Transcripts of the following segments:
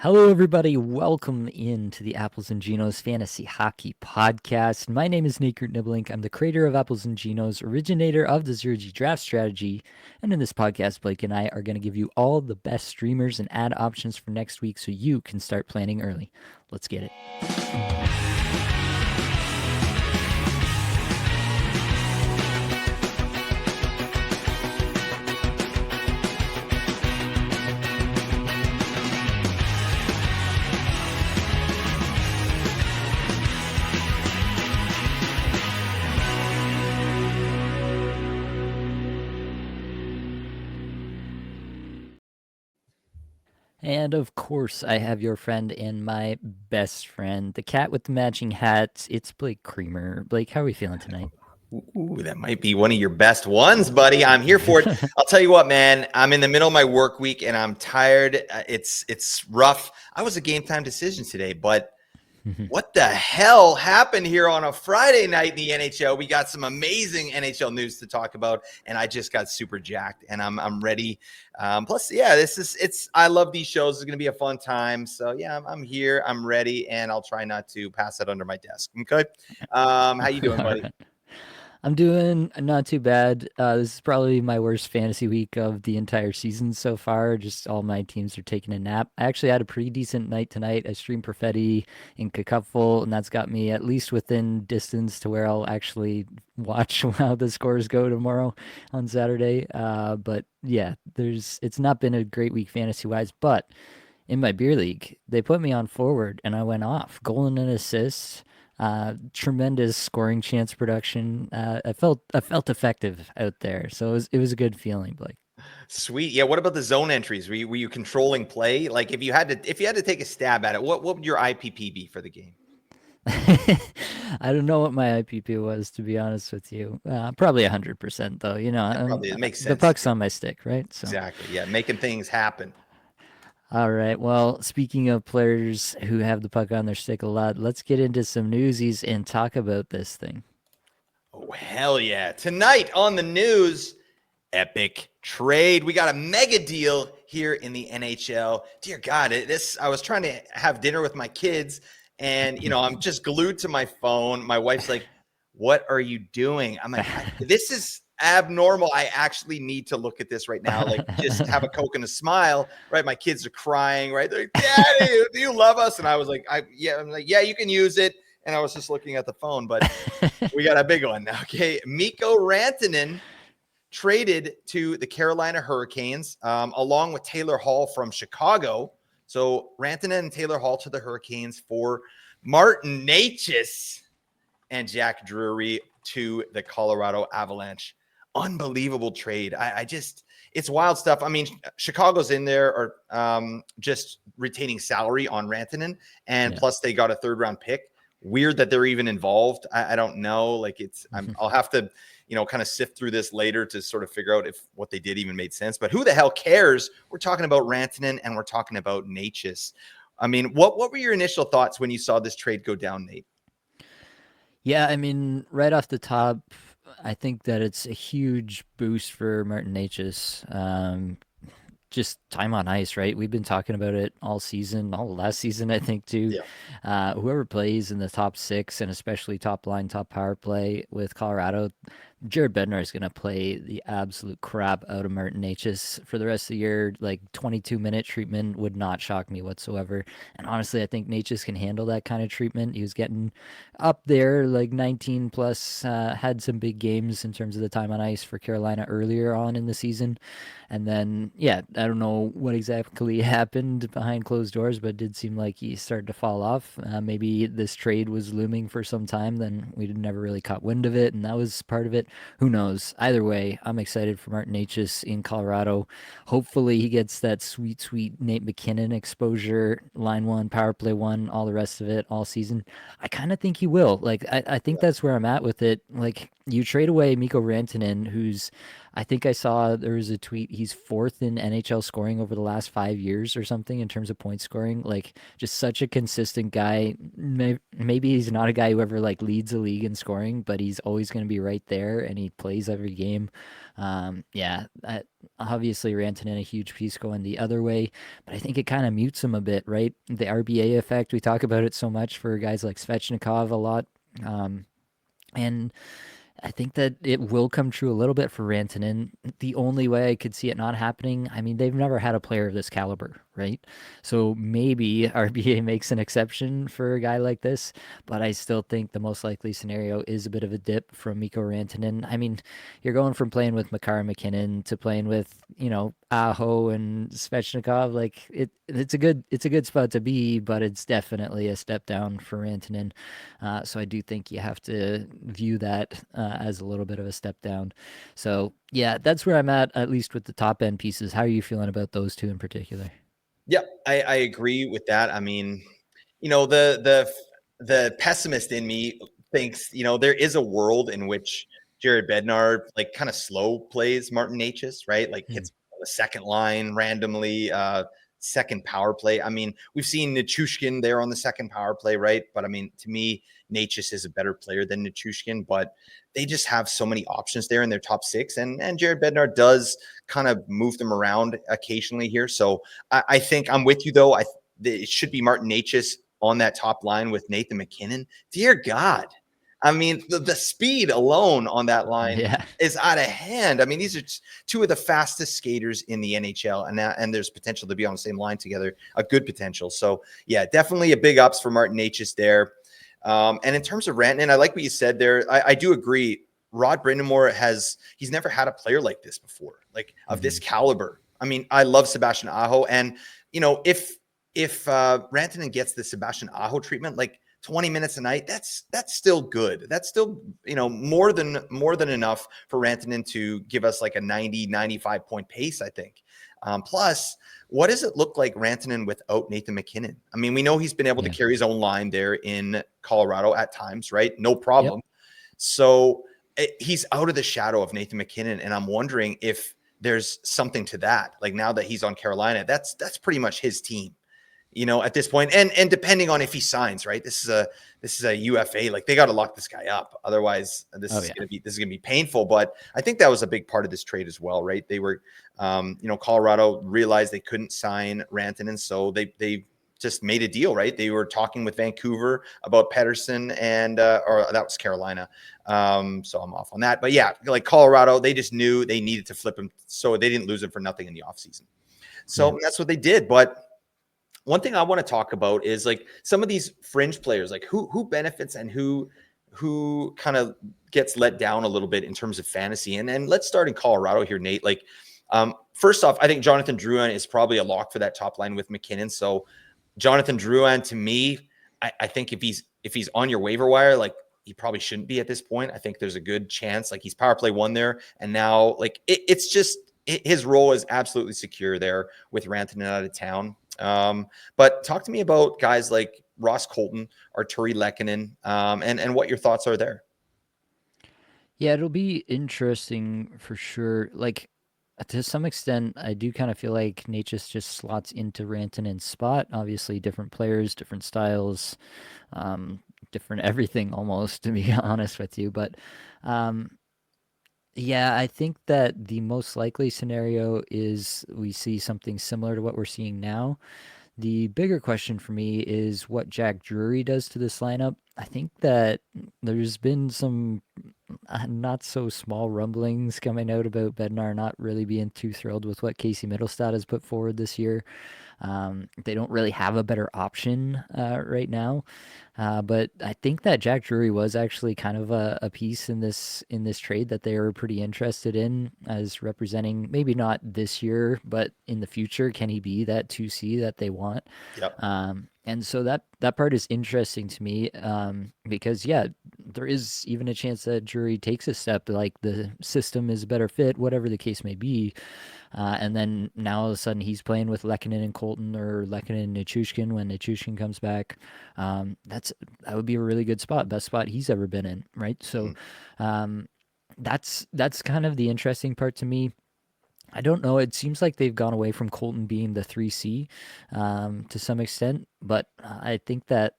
Hello, everybody. Welcome into the Apples and Genos Fantasy Hockey Podcast. My name is Nate Niblink. I'm the creator of Apples and Genos, originator of the Zero G Draft Strategy. And in this podcast, Blake and I are going to give you all the best streamers and ad options for next week so you can start planning early. Let's get it. And of course, I have your friend and my best friend, the cat with the matching hats. It's Blake Creamer. Blake, how are we feeling tonight? Ooh, that might be one of your best ones, buddy. I'm here for it. I'll tell you what, man. I'm in the middle of my work week and I'm tired. It's rough. I was a game time decision today, but what the hell happened here on a Friday night in the NHL? We got some amazing NHL news to talk about, and I just got super jacked, and I'm ready. Plus, yeah, I love these shows. It's gonna be a fun time. So yeah, I'm here. I'm ready, and I'll try not to pass it under my desk. Okay. How you doing, buddy? I'm doing not too bad. This is probably my worst fantasy week of the entire season so far. Just all my teams are taking a nap. I actually had a pretty decent night tonight. I streamed Perfetti in Cupful, and that's got me at least within distance to where I'll actually watch how the scores go tomorrow on Saturday. But yeah, it's not been a great week fantasy wise, but in my beer league, they put me on forward and I went off. Goal and an assist. Tremendous scoring chance production. I felt effective out there, so it was a good feeling, Blake. Sweet. Yeah. What about the zone entries? Were you controlling play? Like if you had to take a stab at it, what would your IPP be for the game? I don't know what my IPP was, to be honest with you. Probably 100% though. It makes sense. The puck's on my stick, right? So. Exactly. Yeah, making things happen. All right. Well, speaking of players who have the puck on their stick a lot, let's get into some newsies and talk about this thing. Oh, hell yeah. Tonight on the news, epic trade. We got a mega deal here in the NHL. Dear God, I was trying to have dinner with my kids and, I'm just glued to my phone. My wife's like, what are you doing? I'm like, this is abnormal. I actually need to look at this right now. Like, just have a Coke and a smile, right? My kids are crying, right? They're like, Daddy, do you love us? And I was like, yeah, you can use it. And I was just looking at the phone, but we got a big one. Okay. Mikko Rantanen traded to the Carolina Hurricanes, along with Taylor Hall from Chicago. So Rantanen and Taylor Hall to the Hurricanes for Martin Necas and Jack Drury to the Colorado Avalanche. Unbelievable trade. It's wild stuff. I mean, Chicago's in there or just retaining salary on Rantanen, and plus they got a third-round pick. Weird that they're even involved. I don't know. Like I'll have to, kind of sift through this later to sort of figure out if what they did even made sense. But who the hell cares? We're talking about Rantanen and we're talking about Necas. I mean, what were your initial thoughts when you saw this trade go down, Nate? Yeah, I mean, right off the top, I think that it's a huge boost for Martin Necas. Just time on ice, right? We've been talking about it all season, all last season, I think, too. Yeah. Whoever plays in the top six and especially top line, top power play with Colorado, Jared Bednar is going to play the absolute crap out of Martin Necas for the rest of the year. Like 22-minute treatment would not shock me whatsoever. And honestly, I think Necas can handle that kind of treatment. He was getting up there, like 19 plus, had some big games in terms of the time on ice for Carolina earlier on in the season. And then, yeah, I don't know what exactly happened behind closed doors, but it did seem like he started to fall off. Maybe this trade was looming for some time, then we never really caught wind of it, and that was part of it. Who knows? Either way, I'm excited for Martin Necas in Colorado. Hopefully he gets that sweet, sweet Nate McKinnon exposure, line one, power play one, all the rest of it all season. I kind of think he will. Like, I think that's where I'm at with it. Like, you trade away Mikko Rantanen, who's I think I saw there was a tweet. He's fourth in NHL scoring over the last 5 years or something in terms of point scoring. Like, just such a consistent guy. Maybe he's not a guy who ever like leads the league in scoring, but he's always going to be right there, and he plays every game. Yeah, obviously Rantanen a huge piece going the other way, but I think it kind of mutes him a bit, right? The RBA effect. We talk about it so much for guys like Svechnikov a lot. Um, and I think that it will come true a little bit for Rantanen. The only way I could see it not happening, I mean, they've never had a player of this caliber, right? So maybe RBA makes an exception for a guy like this, but I still think the most likely scenario is a bit of a dip from Mikko Rantanen. I mean, you're going from playing with Makar McKinnon to playing with, Aho and Svechnikov. Like it's a good spot to be, but it's definitely a step down for Rantanen. So I do think you have to view that as a little bit of a step down. So yeah, that's where I'm at least with the top end pieces. How are you feeling about those two in particular? Yep, I agree with that. I mean, the pessimist in me thinks, there is a world in which Jared Bednar like kind of slow plays Martin Necas, right? Like Hmm. hits the second line randomly, second power play. I mean, we've seen Nichushkin there on the second power play, right? But I mean, to me, Necas is a better player than Nichushkin, but they just have so many options there in their top six. And Jared Bednar does kind of move them around occasionally here. So I think I'm with you though. It should be Martin Necas on that top line with Nathan McKinnon. Dear God, I mean the speed alone on that line Yeah. is out of hand. I mean these are two of the fastest skaters in the NHL, and there's potential to be on the same line together. A good potential. So yeah, definitely a big ups for Martin Necas there. And in terms of Rantanen, I like what you said there. I do agree. Rod Brindamore he's never had a player like this before, like of this Hmm. caliber. I mean, I love Sebastian Aho, and if Rantanen gets the Sebastian Aho treatment, like 20 minutes a night, that's still good. That's still more than enough for Rantanen to give us like a 90-95 point pace, I think. Plus, what does it look like Rantanen without Nathan McKinnon? I mean, we know he's been able to Yeah. carry his own line there in Colorado at times, right? No Yep. problem. So he's out of the shadow of Nathan McKinnon, and I'm wondering if there's something to that. Like now that he's on Carolina, that's pretty much his team, at this point. And depending on if he signs, right? This is a UFA. Like they got to lock this guy up, otherwise Oh yeah. this is gonna be painful. But I think that was a big part of this trade as well, right? They were, Colorado realized they couldn't sign Rantanen, so they just made a deal, right? They were talking with Vancouver about Pedersen or that was Carolina. So I'm off on that. But yeah, like Colorado, they just knew they needed to flip him so they didn't lose him for nothing in the offseason. Yeah. So that's what they did. But one thing I want to talk about is like some of these fringe players, like who benefits and who kind of gets let down a little bit in terms of fantasy. And let's start in Colorado here, Nate. Like, first off, I think Jonathan Drouin is probably a lock for that top line with McKinnon. So Jonathan Drouin, to me, I think if he's on your waiver wire, like he probably shouldn't be at this point. I think there's a good chance, like he's power play one there, and now like it's just his role is absolutely secure there with Rantanen out of town. But talk to me about guys like Ross Colton, Arturi Lehkonen, and what your thoughts are there. Yeah, it'll be interesting for sure. Like, to some extent, I do kind of feel like Natchez just slots into Rantanen's spot. Obviously, different players, different styles, um, different everything almost, to be honest with you. But um, yeah, I think that the most likely scenario is we see something similar to what we're seeing now. The bigger question for me is what Jack Drury does to this lineup. I think that there's been some not so small rumblings coming out about Bednar not really being too thrilled with what Casey Middlestad has put forward this year. They don't really have a better option right now. But I think that Jack Drury was actually kind of a piece in this trade that they were pretty interested in as representing maybe not this year, but in the future, can he be that 2C that they want? Yep. And so that part is interesting to me because yeah, there is even a chance that Drury takes a step, like the system is a better fit, whatever the case may be. And then now all of a sudden he's playing with Lehkonen and Colton or Lehkonen and Nichushkin when Nichushkin comes back. That would be a really good spot, best spot he's ever been in, right? So, Mhm. um, That's kind of the interesting part to me. I don't know. It seems like they've gone away from Colton being the 3C to some extent, but I think that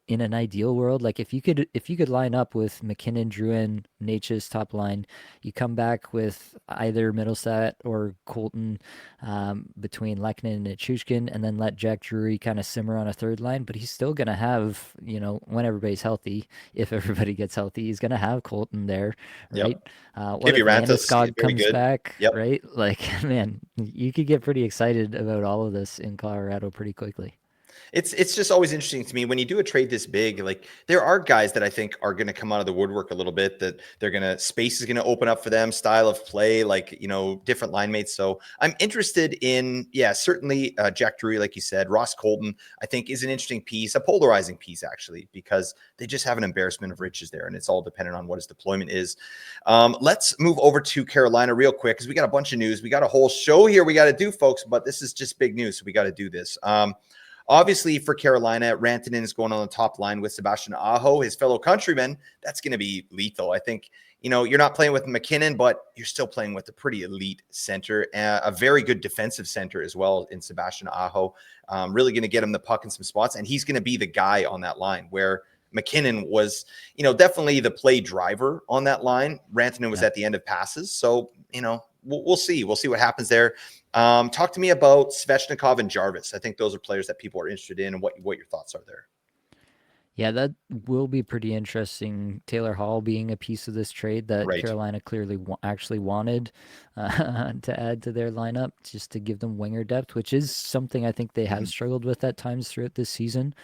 in an ideal world, like if you could line up with McKinnon, Druin, Nature's top line, you come back with either Middlestat or Colton between Lehkonen and Nichushkin, and then let Jack Drury kind of simmer on a third line. But he's still gonna have, when everybody's healthy, if everybody gets healthy, he's gonna have Colton there, right? Yep. What if Kivirantas, Landeskog very comes good. back, Yep. right? Like, man, you could get pretty excited about all of this in Colorado pretty quickly. It's just always interesting to me when you do a trade this big. Like there are guys that I think are going to come out of the woodwork a little bit. That they're gonna space is going to open up for them, style of play, like different line mates. So I'm interested in certainly Jack Drury, like you said, Ross Colton. I think is an interesting piece, a polarizing piece actually, because they just have an embarrassment of riches there, and it's all dependent on what his deployment is. Let's move over to Carolina real quick because we got a bunch of news. We got a whole show here we got to do, folks, but this is just big news, so we got to do this. Obviously, for Carolina, Rantanen is going on the top line with Sebastian Aho, his fellow countryman. That's going to be lethal. I think, you're not playing with McKinnon, but you're still playing with a pretty elite center, a very good defensive center as well in Sebastian Aho. Really going to get him the puck in some spots, and he's going to be the guy on that line where McKinnon was, definitely the play driver on that line. Rantanen was Yeah. at the end of passes. So, we'll see. We'll see what happens there. Talk to me about Svechnikov and Jarvis. I think those are players that people are interested in, and what your thoughts are there. Yeah, that will be pretty interesting. Taylor Hall being a piece of this trade that Right. Carolina clearly actually wanted to add to their lineup just to give them winger depth, which is something I think they have Mhm. struggled with at times throughout this season.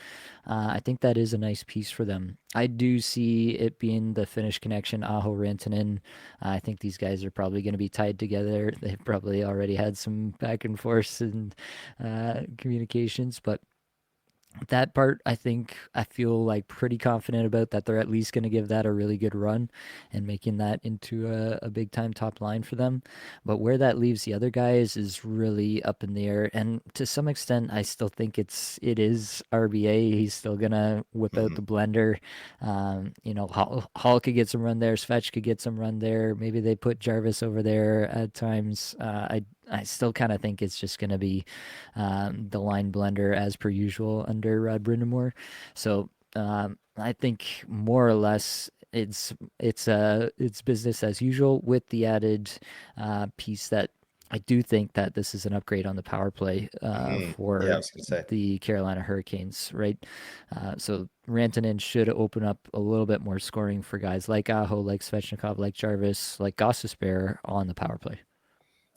I think that is a nice piece for them. I do see it being the Finnish connection, Aho Rantanen. I think these guys are probably going to be tied together. They've probably already had some back and forth and communications, but that part, I feel like pretty confident about that they're at least going to give that a really good run and making that into a big time top line for them. But where that leaves the other guys is really up in the air. And to some extent, I still think it is RBA. He's still gonna whip out Mhm. the blender. Hall could get some run there. Svetch could get some run there. Maybe they put Jarvis over there at times. I still kind of think it's just going to be the line blender as per usual under Rod Brindamore. So I think more or less it's business as usual with the added piece that I do think that this is an upgrade on the power play Yeah, I for was going to say. the Carolina Hurricanes, right? So Rantanen should open up a little bit more scoring for guys like Aho, like Svechnikov, like Jarvis, like Gostisbehere on the power play.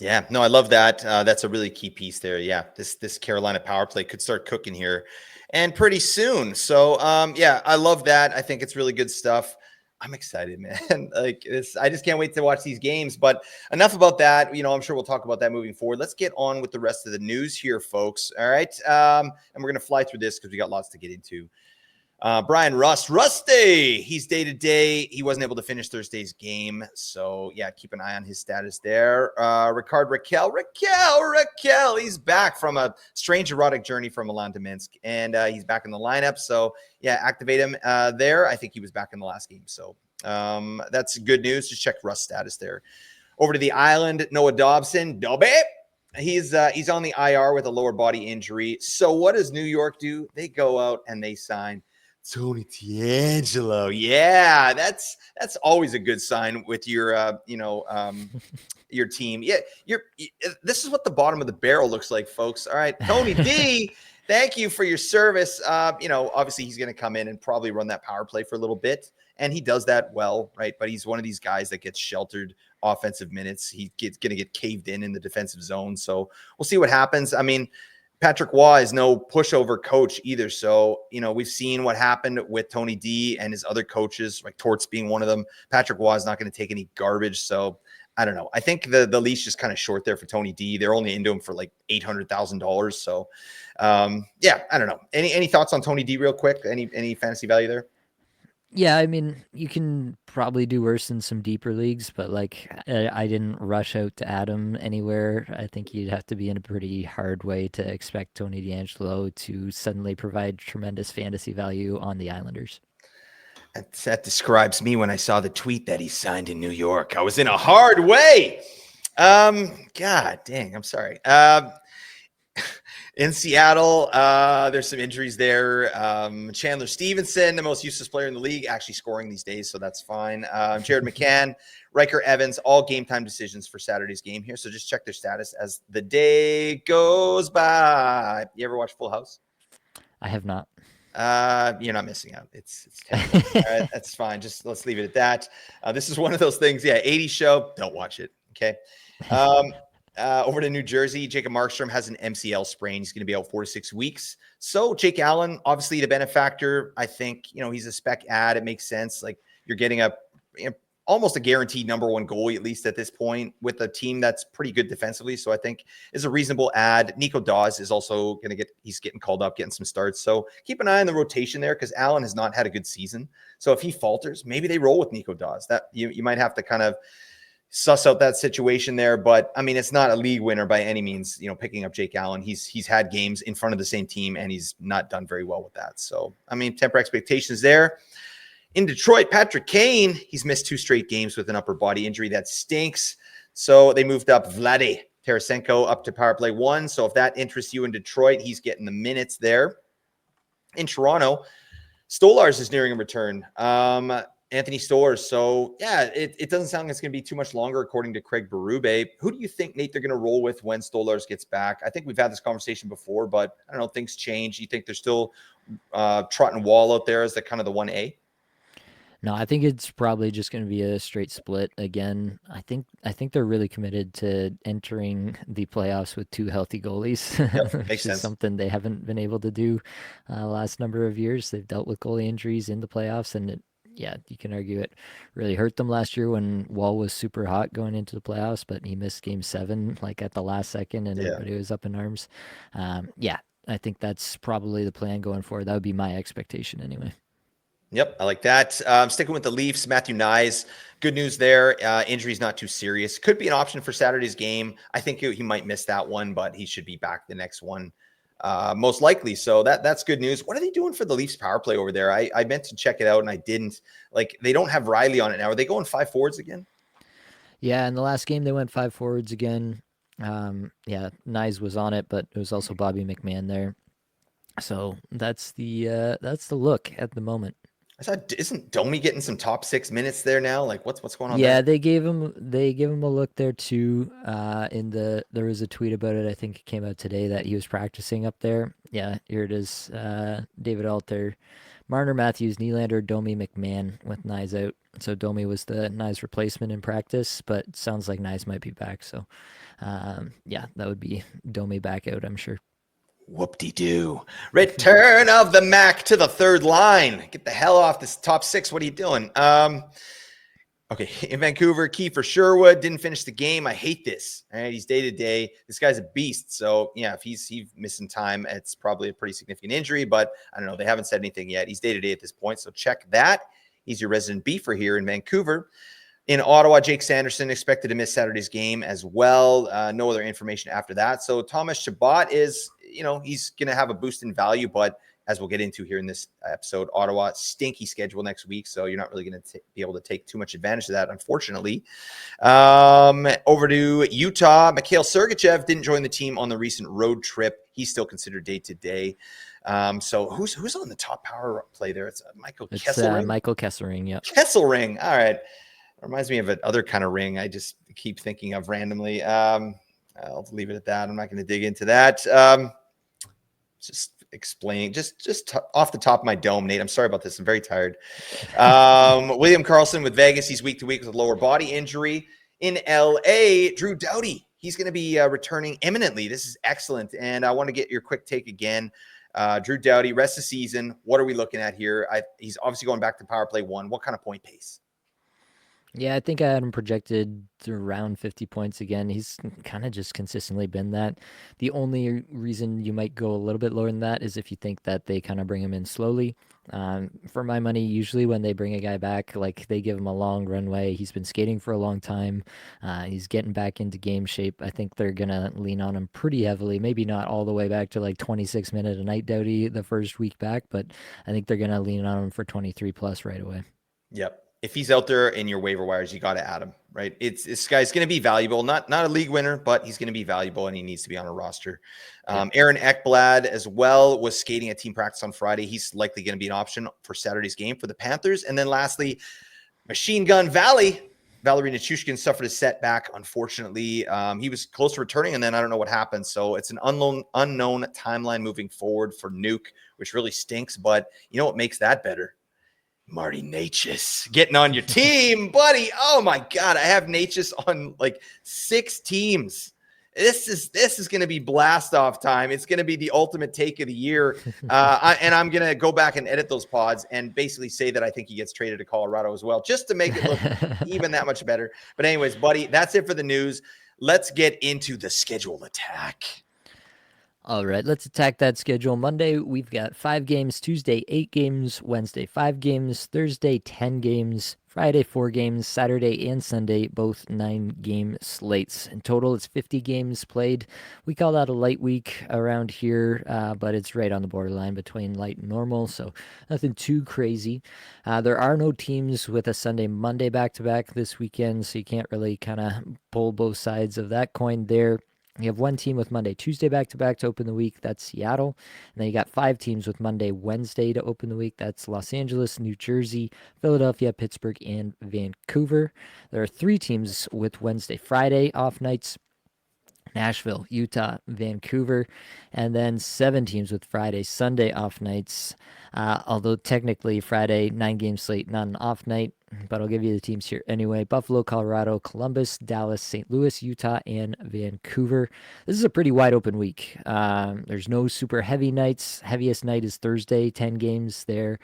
Yeah, no, I love that. That's a really key piece there. Yeah, this Carolina power play could start cooking here, and pretty soon. So, I love that. I think it's really good stuff. I'm excited, man. Like this, I just can't wait to watch these games. But enough about that. I'm sure we'll talk about that moving forward. Let's get on with the rest of the news here, folks. All right, and we're gonna fly through this because we got lots to get into. Brian Rusty, he's day to day. He wasn't able to finish Thursday's game. So, yeah, keep an eye on his status there. Raquel, he's back from a strange erotic journey from Milan to Minsk, and he's back in the lineup. So, yeah, activate him there. I think he was back in the last game. So, that's good news. Just check Russ status there. Over to the island, Noah Dobson. Dobby. He's on the IR with a lower body injury. So what does New York do? They go out and they sign Tony D'Angelo. Yeah, that's always a good sign with your team. Yeah, this is what the bottom of the barrel looks like, folks. All right, Tony D, thank you for your service. Obviously he's going to come in and probably run that power play for a little bit, and he does that well, right? But he's one of these guys that gets sheltered offensive minutes. He's going to get caved in the defensive zone. So we'll see what happens. I mean, Patrick Waugh is no pushover coach either. So, we've seen what happened with Tony D and his other coaches, like Torts being one of them. Patrick Waugh is not going to take any garbage. So I don't know. I think the leash is kind of short there for Tony D. They're only into him for like $800,000. So I don't know. Any thoughts on Tony D real quick? Any fantasy value there? Yeah, I mean, you can probably do worse in some deeper leagues, but like I didn't rush out to add him anywhere. I think you'd have to be in a pretty hard way to expect Tony D'Angelo to suddenly provide tremendous fantasy value on the Islanders. That describes me when I saw the tweet that he signed in New York. I was in a hard way. God dang, I'm sorry. In Seattle, there's some injuries there. Chandler Stevenson, the most useless player in the league, actually scoring these days, so that's fine. Jared McCann, Riker Evans, all game time decisions for Saturday's game here. So just check their status as the day goes by. You ever watch Full House? I have not. You're not missing out. It's terrible. All right, that's fine. Just let's leave it at that. This is one of those things. Yeah, 80s show. Don't watch it. Okay. Over to New Jersey, Jacob Markstrom has an MCL sprain. He's going to be out 4 to 6 weeks. So Jake Allen, obviously the benefactor. I think he's a spec ad. It makes sense. Like you're getting almost a guaranteed number one goalie, at least at this point, with a team that's pretty good defensively. So I think is a reasonable ad. Nico Dawes is also going to he's getting called up, getting some starts. So keep an eye on the rotation there because Allen has not had a good season. So if he falters, maybe they roll with Nico Dawes. That you might have to kind of suss out that situation there. But I mean, it's not a league winner by any means, picking up Jake Allen. He's had games in front of the same team and he's not done very well with that. So, I mean, temper expectations there. In Detroit, Patrick Kane, he's missed 2 straight games with an upper body injury. That stinks. So they moved up Vlade Tarasenko up to power play 1. So if that interests you in Detroit, he's getting the minutes there. In Toronto, Stolars is nearing a return. Anthony Stolars. So yeah, it doesn't sound like it's going to be too much longer, according to Craig Berube. Who do you think, Nate, they're going to roll with when Stolars gets back? I think we've had this conversation before, but I don't know, things change. You think they're still trotting Wall out there as the kind of the 1A? No, I think it's probably just going to be a straight split again. I think they're really committed to entering the playoffs with 2 healthy goalies, Yep, which makes is sense. something they haven't been able to do last number of years. They've dealt with goalie injuries in the playoffs, and yeah, you can argue it really hurt them last year when Wall was super hot going into the playoffs, but he missed Game 7 like at the last second, and Yeah. everybody was up in arms. Yeah, I think that's probably the plan going forward. That would be my expectation anyway. Yep, I like that. Sticking with the Leafs, Matthew Nyes. Good news there. Injury's not too serious. Could be an option for Saturday's game. I think he might miss that one, but he should be back the next one, most likely. So that's good news. What are they doing for the Leafs power play over there? I meant to check it out and I didn't. Like they don't have Riley on it now. Are they going 5 forwards again? Yeah, in the last game they went 5 forwards again. Yeah, Nyes was on it, but it was also Bobby McMahon there. So that's the look at the moment. I thought, isn't Domi getting some top 6 minutes there now? Like what's going on Yeah, there? they gave him a look there too. There was a tweet about it. I think it came out today that he was practicing up there. Yeah, here it is. David Alter, Marner, Matthews, Nylander, Domi, McMahon with Nyes out. So Domi was the Nyes replacement in practice, but sounds like Nyes might be back. So yeah, that would be Domi back out, I'm sure. Whoop-de-doo. Return of the Mac to the third line. Get the hell off this top 6. What are you doing? Okay, in Vancouver, Kiefer Sherwood didn't finish the game. I hate this. All right, he's day-to-day. This guy's a beast. So, yeah, if he's missing time, it's probably a pretty significant injury. But I don't know. They haven't said anything yet. He's day-to-day at this point. So check that. He's your resident beefer here in Vancouver. In Ottawa, Jake Sanderson expected to miss Saturday's game as well. No other information after that. So Thomas Chabot is, he's going to have a boost in value, but as we'll get into here in this episode, Ottawa, stinky schedule next week. So you're not really going to be able to take too much advantage of that, unfortunately. Over to Utah, Mikhail Sergachev didn't join the team on the recent road trip. He's still considered day-to-day. So who's on the top power play there? It's Michael Kesselring. Michael Kesselring, yep. Kesselring. All right. Reminds me of another kind of ring I just keep thinking of randomly. I'll leave it at that. I'm not going to dig into that. Just explain, just off the top of my dome, Nate. I'm sorry about this. I'm very tired. William Karlsson with Vegas. He's week to week with a lower body injury. In LA, Drew Doughty. He's going to be returning imminently. This is excellent. And I want to get your quick take again. Drew Doughty, rest of the season. What are we looking at here? He's obviously going back to power play 1. What kind of point pace? Yeah, I think I had him projected to around 50 points again. He's kind of just consistently been that. The only reason you might go a little bit lower than that is if you think that they kind of bring him in slowly. For my money, usually when they bring a guy back, like they give him a long runway. He's been skating for a long time. He's getting back into game shape. I think they're going to lean on him pretty heavily. Maybe not all the way back to like 26 minute a night Doughty the first week back, but I think they're going to lean on him for 23 plus right away. Yep. If he's out there in your waiver wires, you got to add him, right? This guy's going to be valuable, not a league winner, but he's going to be valuable and he needs to be on a roster. Yep. Aaron Ekblad as well was skating at team practice on Friday. He's likely going to be an option for Saturday's game for the Panthers. And then lastly, Machine Gun Valley. Valerie Nichushkin suffered a setback, unfortunately. He was close to returning, and then I don't know what happened. So it's an unknown timeline moving forward for Nuke, which really stinks. But you know what makes that better? Marty Necas getting on your team, buddy. Oh my God. I have Necas on like 6 teams. This is going to be blast off time. It's going to be the ultimate take of the year. And I'm going to go back and edit those pods and basically say that I think he gets traded to Colorado as well, just to make it look even that much better. But anyways, buddy, that's it for the news. Let's get into the schedule attack. All right, let's attack that schedule. Monday, we've got 5 games. Tuesday, 8 games. Wednesday, 5 games. Thursday, 10 games. Friday, 4 games. Saturday and Sunday, both 9-game slates. In total, it's 50 games played. We call that a light week around here, but it's right on the borderline between light and normal, so nothing too crazy. There are no teams with a Sunday, Monday back-to-back this weekend, so you can't really kind of pull both sides of that coin there. You have one team with Monday, Tuesday back-to-back to open the week. That's Seattle. And then you got 5 teams with Monday, Wednesday to open the week. That's Los Angeles, New Jersey, Philadelphia, Pittsburgh, and Vancouver. There are 3 teams with Wednesday, Friday off nights. Nashville, Utah, Vancouver, and then 7 teams with Friday, Sunday off nights. Although technically Friday, 9-game slate, not an off night, but I'll give you the teams here anyway. Buffalo, Colorado, Columbus, Dallas, St. Louis, Utah, and Vancouver. This is a pretty wide open week. There's no super heavy nights. Heaviest night is Thursday, 10 games there.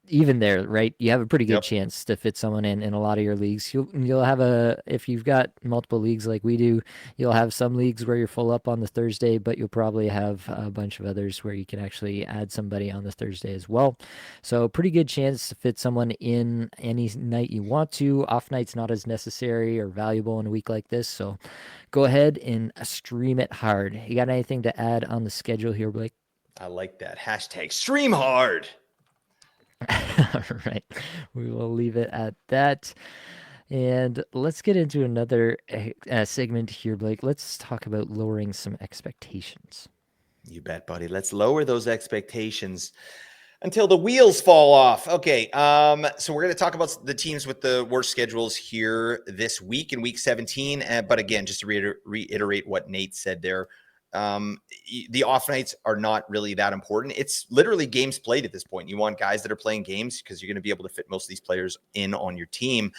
Even there, right? You have a pretty good chance to fit someone in a lot of your leagues. You'll have if you've got multiple leagues like we do, you'll have some leagues where you're full up on the Thursday, but you'll probably have a bunch of others where you can actually add somebody on the Thursday as well. So pretty good chance to fit someone in any night you want to. Off night's not as necessary or valuable in a week like this. So go ahead and stream it hard. You got anything to add on the schedule here, Blake? I like that. Hashtag stream hard. All right. We will leave it at that. And let's get into another segment here, Blake. Let's talk about lowering some expectations. You bet, buddy. Let's lower those expectations until the wheels fall off. Okay, so we're going to talk about the teams with the worst schedules here this week in Week 17. But again, just to reiterate what Nate said there, the off nights are not really that important. It's literally games played at this point. You want guys that are playing games because you're going to be able to fit most of these players in on your team.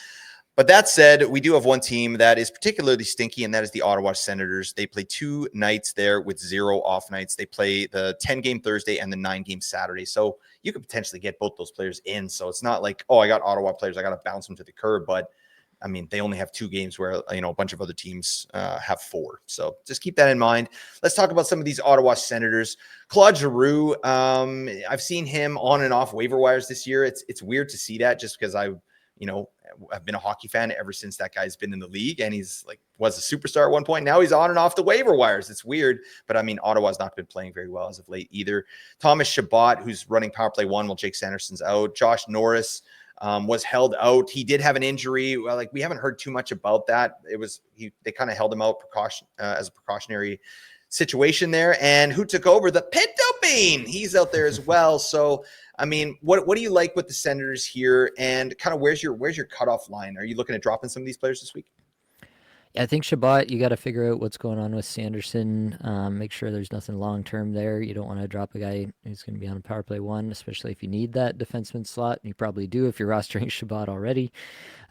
But that said, we do have one team that is particularly stinky, and that is the Ottawa Senators. They play 2 nights there with 0 off nights. They play the 10-game Thursday and the 9-game Saturday. So you could potentially get both those players in. So it's not like, oh, I got Ottawa players, I got to bounce them to the curb. But, I mean, they only have 2 games where, a bunch of other teams have 4. So just keep that in mind. Let's talk about some of these Ottawa Senators. Claude Giroux, I've seen him on and off waiver wires this year. It's weird to see that just because I've been a hockey fan ever since that guy's been in the league, and he's was a superstar at one point. Now he's on and off the waiver wires. It's weird, but I mean, Ottawa's not been playing very well as of late either. Thomas Chabot, who's running power play 1 while Jake Sanderson's out. Josh Norris was held out. He did have an injury. Well, we haven't heard too much about that. They kind of held him out as a precautionary situation there. And who took over? The Pinto Bean. He's out there as well. So, I mean, what do you like with the Senators here, and kind of where's your cutoff line? Are you looking at dropping some of these players this week? Yeah, I think Shabbat, you got to figure out what's going on with Sanderson. Make sure there's nothing long term there. You don't want to drop a guy who's going to be on a power play one, especially if you need that defenseman slot. You probably do if you're rostering Shabbat already.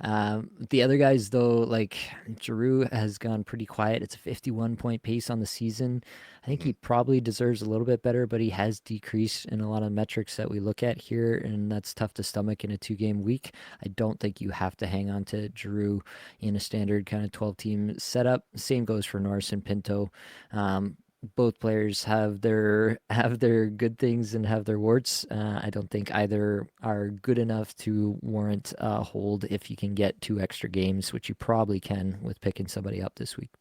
The other guys, though, like Giroux has gone pretty quiet. It's a 51-point pace on the season. I think Mhm. he probably deserves a little bit better, but he has decreased in a lot of metrics that we look at here, and that's tough to stomach in a 2 game week. I don't think you have to hang on to Giroux in a standard kind of 12 team setup. Same goes for Norris and Pinto. Both players have their good things and have their warts. I don't think either are good enough to warrant a hold if you can get 2 extra games, which you probably can with picking somebody up this week.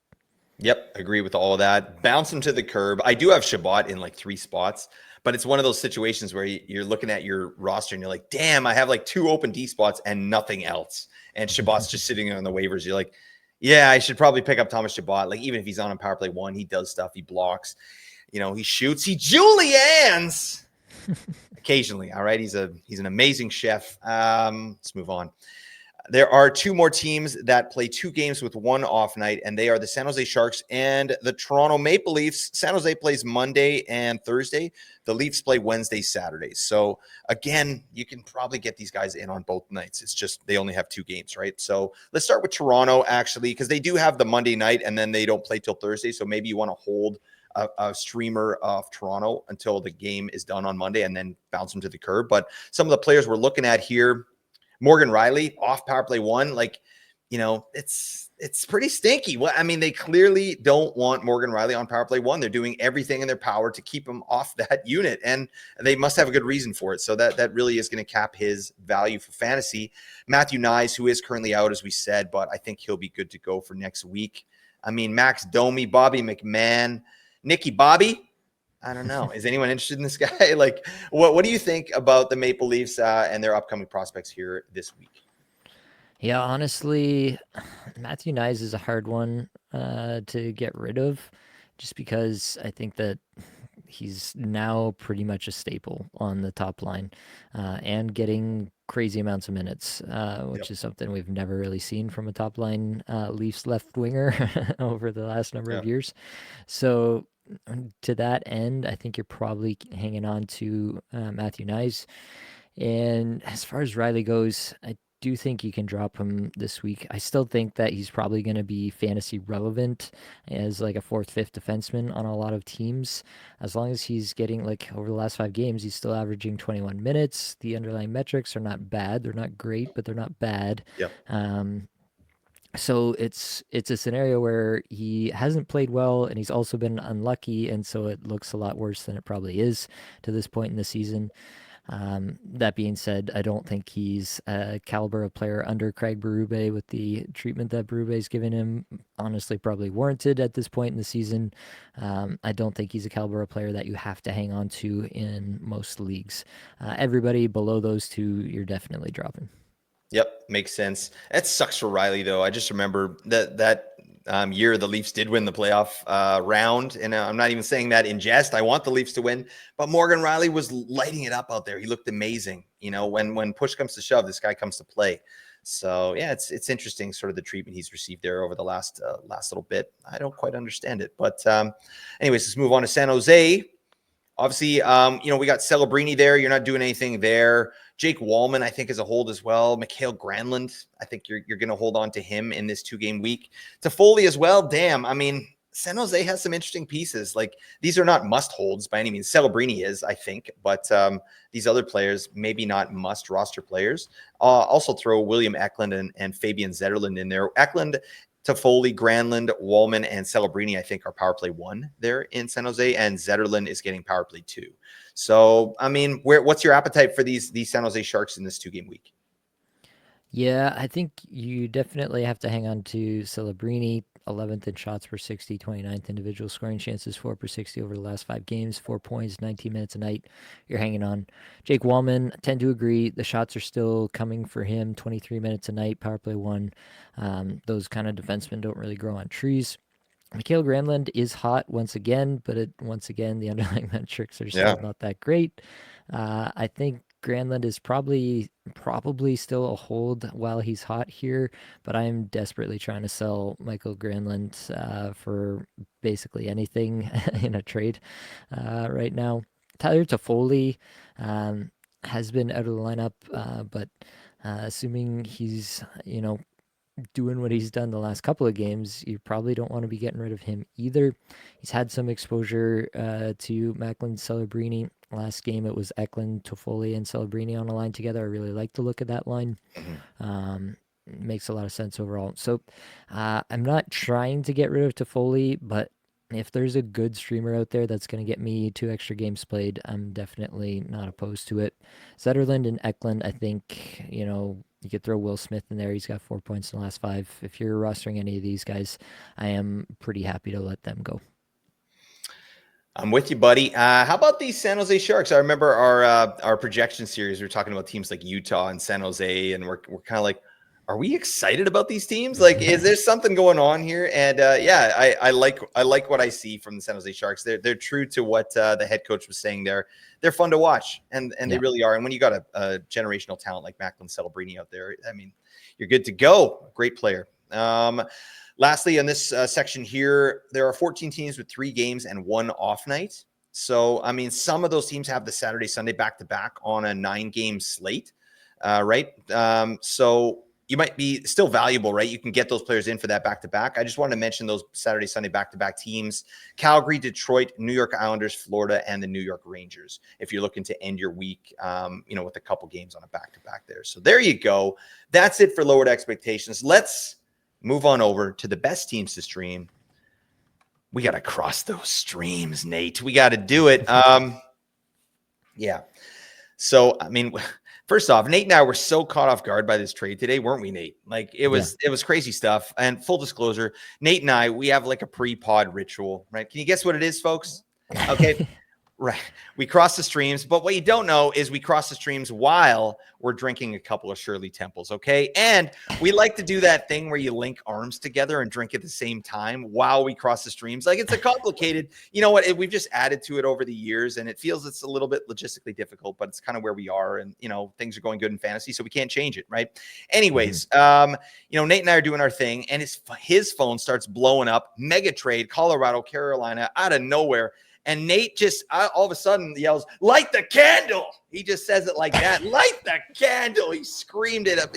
Yep, agree with all of that. Bounce him to the curb. I do have Shabbat in like 3 spots, but it's one of those situations where you're looking at your roster and you're like, damn, I have like 2 open D spots and nothing else. And Shabbat's just sitting on the waivers. You're like, yeah, I should probably pick up Thomas Shabbat. Like, even if he's on a power play one, he does stuff, he blocks, he shoots, he Julianne's occasionally. All right. He's an amazing chef. Let's move on. There are 2 more teams that play 2 games with one off night, and they are the San Jose Sharks and the Toronto Maple Leafs. San Jose plays Monday and Thursday. The Leafs play Wednesday, Saturday. So, again, you can probably get these guys in on both nights. It's just they only have 2 games, right? So let's start with Toronto, actually, because they do have the Monday night, and then they don't play till Thursday. So maybe you want to hold a streamer of Toronto until the game is done on Monday and then bounce them to the curb. But some of the players we're looking at here, Morgan Riley off power play one, it's pretty stinky. Well, I mean, they clearly don't want Morgan Riley on power play one. They're doing everything in their power to keep him off that unit, and they must have a good reason for it. So that really is going to cap his value for fantasy. Matthew Nyes, who is currently out, as we said, but I think he'll be good to go for next week. I mean, Max Domi, Bobby McMahon, Nicky Bobby. I don't know. Is anyone interested in this guy? Like, what do you think about the Maple Leafs and their upcoming prospects here this week? Yeah, honestly, Matthew Nyes is a hard one to get rid of just because I think that he's now pretty much a staple on the top line and getting crazy amounts of minutes, which Yep. is something we've never really seen from a top line Leafs left winger over the last number of Yeah. years. So, to that end, I think you're probably hanging on to Matthew Nyes. And as far as Riley goes, I do think you can drop him this week. I still think that he's probably going to be fantasy relevant as like a fourth, fifth defenseman on a lot of teams. As long as he's getting like over the last 5 games, he's still averaging 21 minutes. The underlying metrics are not bad. They're not great, but they're not bad. Yep. Um, so it's a scenario where he hasn't played well and he's also been unlucky, and so it looks a lot worse than it probably is to this point in the season. That being said, I don't think he's a caliber of player under Craig Berube with the treatment that Berube's given him. Honestly, probably warranted at this point in the season. I don't think he's a caliber of player that you have to hang on to in most leagues. Everybody below those two, you're definitely dropping. Yep. Makes sense. That sucks for Riley, though. I just remember that year the Leafs did win the playoff round. And I'm not even saying that in jest. I want the Leafs to win. But Morgan Riley was lighting it up out there. He looked amazing. When push comes to shove, this guy comes to play. So, yeah, it's interesting sort of the treatment he's received there over the last little bit. I don't quite understand it. But anyways, let's move on to San Jose. Obviously, we got Celebrini there. You're not doing anything there. Jake Wallman, I think, is a hold as well. Mikhail Granlund, I think you're going to hold on to him in this 2 game week. Toffoli as well. Damn, I mean, San Jose has some interesting pieces. Like, these are not must holds by any means. Celebrini is, I think, but these other players maybe not must roster players. Also throw William Eklund and Fabian Zetterlund in there. Eklund, Toffoli, Granlund, Wallman, and Celebrini, I think, are power play one there in San Jose, and Zetterlund is getting power play two. So, I mean, what's your appetite for these San Jose Sharks in this 2 game week? Yeah, I think you definitely have to hang on to Celebrini, 11th in shots per 60, 29th individual scoring chances, 4 per 60 over the last 5 games, 4 points, 19 minutes a night. You're hanging on. Jake Wallman, tend to agree. The shots are still coming for him, 23 minutes a night, power play one. Those kind of defensemen don't really grow on trees. Mikhail Granlund is hot once again, but once again, the underlying metrics are still Yeah. not that great. I think Granlund is probably probably still a hold while he's hot here, but I'm desperately trying to sell Michael Granlund for basically anything in a trade right now. Tyler Toffoli has been out of the lineup, but assuming he's, doing what he's done the last couple of games, you probably don't want to be getting rid of him either. He's had some exposure to Macklin Celebrini. Last game, it was Eklund, Toffoli, and Celebrini on a line together. I really like the look of that line. Mhm. Makes a lot of sense overall. So I'm not trying to get rid of Toffoli, but if there's a good streamer out there that's going to get me 2 extra games played, I'm definitely not opposed to it. Zetterlund and Eklund, I think, you could throw Will Smith in there. He's got 4 points in the last 5. If you're rostering any of these guys, I am pretty happy to let them go. I'm with you, buddy. How about these San Jose Sharks? I remember our projection series. We were talking about teams like Utah and San Jose, and we're kind of like, are we excited about these teams? Like, is there something going on here? And yeah, I like what I see from the San Jose Sharks. They're true to what the head coach was saying. They're fun to watch, and they really are. And when you got a generational talent like Macklin Celebrini out there, I mean, you're good to go. Great player. Lastly, in this section here, there are 14 teams with 3 games and 1 off night. So, I mean, some of those teams have the Saturday, Sunday back-to-back on a 9-game slate, right? So you might be still valuable, right? You can get those players in for that back-to-back. I just wanted to mention those Saturday, Sunday back-to-back teams: Calgary, Detroit, New York Islanders, Florida, and the New York Rangers, if you're looking to end your week, with a couple games on a back-to-back there. So there you go. That's it for lowered expectations. Let's move on over to the best teams to stream. We got to cross those streams, Nate. We got to do it. Yeah. So, I mean, first off, Nate and I were so caught off guard by this trade today, weren't we, Nate? Like, it was crazy stuff. And full disclosure, Nate and I, we have like a pre-pod ritual, right? Can you guess what it is, folks? Okay. Right. We cross the streams, but what you don't know is we cross the streams while we're drinking a couple of Shirley Temples, okay? And we like to do that thing where you link arms together and drink at the same time while we cross the streams. Like, it's a complicated, you know what, we've just added to it over the years, and it feels it's a little bit logistically difficult, but it's kind of where we are, and, things are going good in fantasy, so we can't change it, right? Anyways, Nate and I are doing our thing, and his phone starts blowing up. Mega trade, Colorado, Carolina, out of nowhere. And Nate just all of a sudden yells, "Light the candle." He just says it like that. Light the candle. He screamed it up,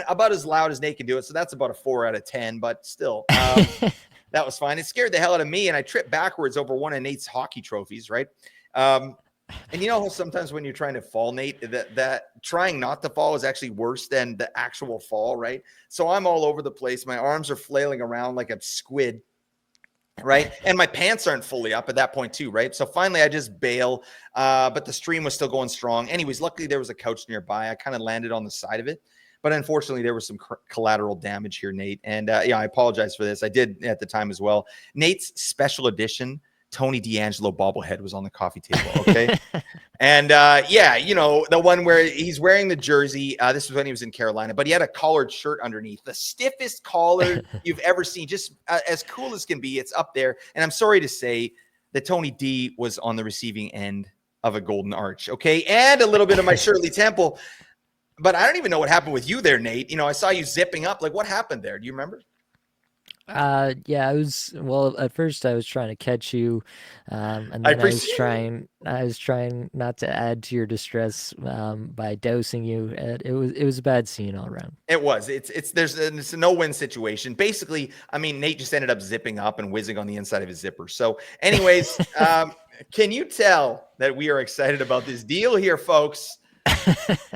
about as loud as Nate can do it. So that's about a 4 out of 10, but still, that was fine. It scared the hell out of me. And I tripped backwards over one of Nate's hockey trophies, right? And how sometimes when you're trying to fall, Nate, that trying not to fall is actually worse than the actual fall, right? So I'm all over the place. My arms are flailing around like a squid. Right. And my pants aren't fully up at that point too. Right. So finally I just bail. But the stream was still going strong. Anyways, luckily there was a couch nearby. I kind of landed on the side of it. But unfortunately, there was some collateral damage here, Nate. And I apologize for this. I did at the time as well. Nate's special edition Tony D'Angelo bobblehead was on the coffee table. Okay. And the one where he's wearing the jersey. This was when he was in Carolina, but he had a collared shirt underneath, the stiffest collar you've ever seen. Just as cool as can be. It's up there. And I'm sorry to say that Tony D was on the receiving end of a golden arch. Okay. And a little bit of my Shirley Temple. But I don't even know what happened with you there, Nate. I saw you zipping up. Like, what happened there? Do you remember? At first I was trying to catch you, and then I was trying not to add to your distress, by dousing you. It was a bad scene all around. It was. It's a no-win situation. Basically, I mean, Nate just ended up zipping up and whizzing on the inside of his zipper. So anyways, can you tell that we are excited about this deal here, folks?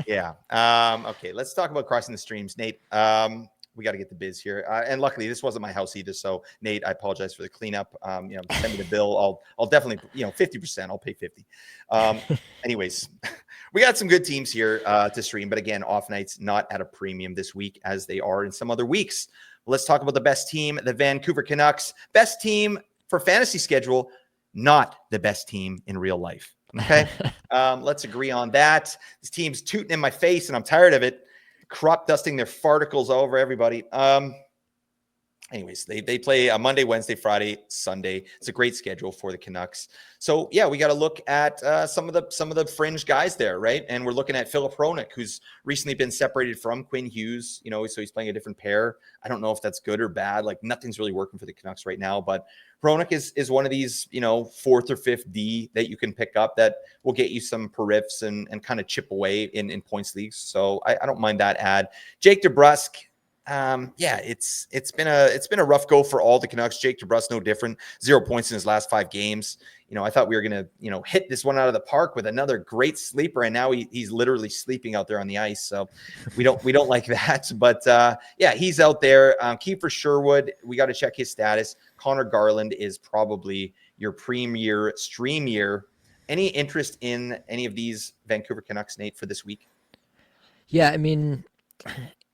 Yeah. Okay, let's talk about crossing the streams, Nate. We got to get the biz here. And luckily this wasn't my house either. So Nate, I apologize for the cleanup. Send me the bill. I'll definitely, 50%, I'll pay 50. Anyways, we got some good teams here to stream, but again, off nights, not at a premium this week as they are in some other weeks. Let's talk about the best team, the Vancouver Canucks. Best team for fantasy schedule, not the best team in real life. Okay. Let's agree on that. This team's tooting in my face and I'm tired of it. Crop dusting their farticles over everybody. anyways, they play Monday, Wednesday, Friday, Sunday. It's a great schedule for the Canucks. So yeah, we got to look at some of the fringe guys there, right? And we're looking at Philip Hronik, who's recently been separated from Quinn Hughes. So he's playing a different pair. I don't know if that's good or bad. Like nothing's really working for the Canucks right now, but Hronik is one of these fourth or fifth D that you can pick up that will get you some per riffs and kind of chip away in points leagues. So I don't mind that ad. Jake DeBrusk. Yeah, it's been a rough go for all the Canucks. Jake DeBrusk no different. 0 points in his last 5 games. I thought we were gonna hit this one out of the park with another great sleeper, and now he's literally sleeping out there on the ice. So we don't like that. But yeah, he's out there. Kiefer Sherwood, we got to check his status. Connor Garland is probably your premier stream year. Any interest in any of these Vancouver Canucks, Nate, for this week? Yeah, I mean,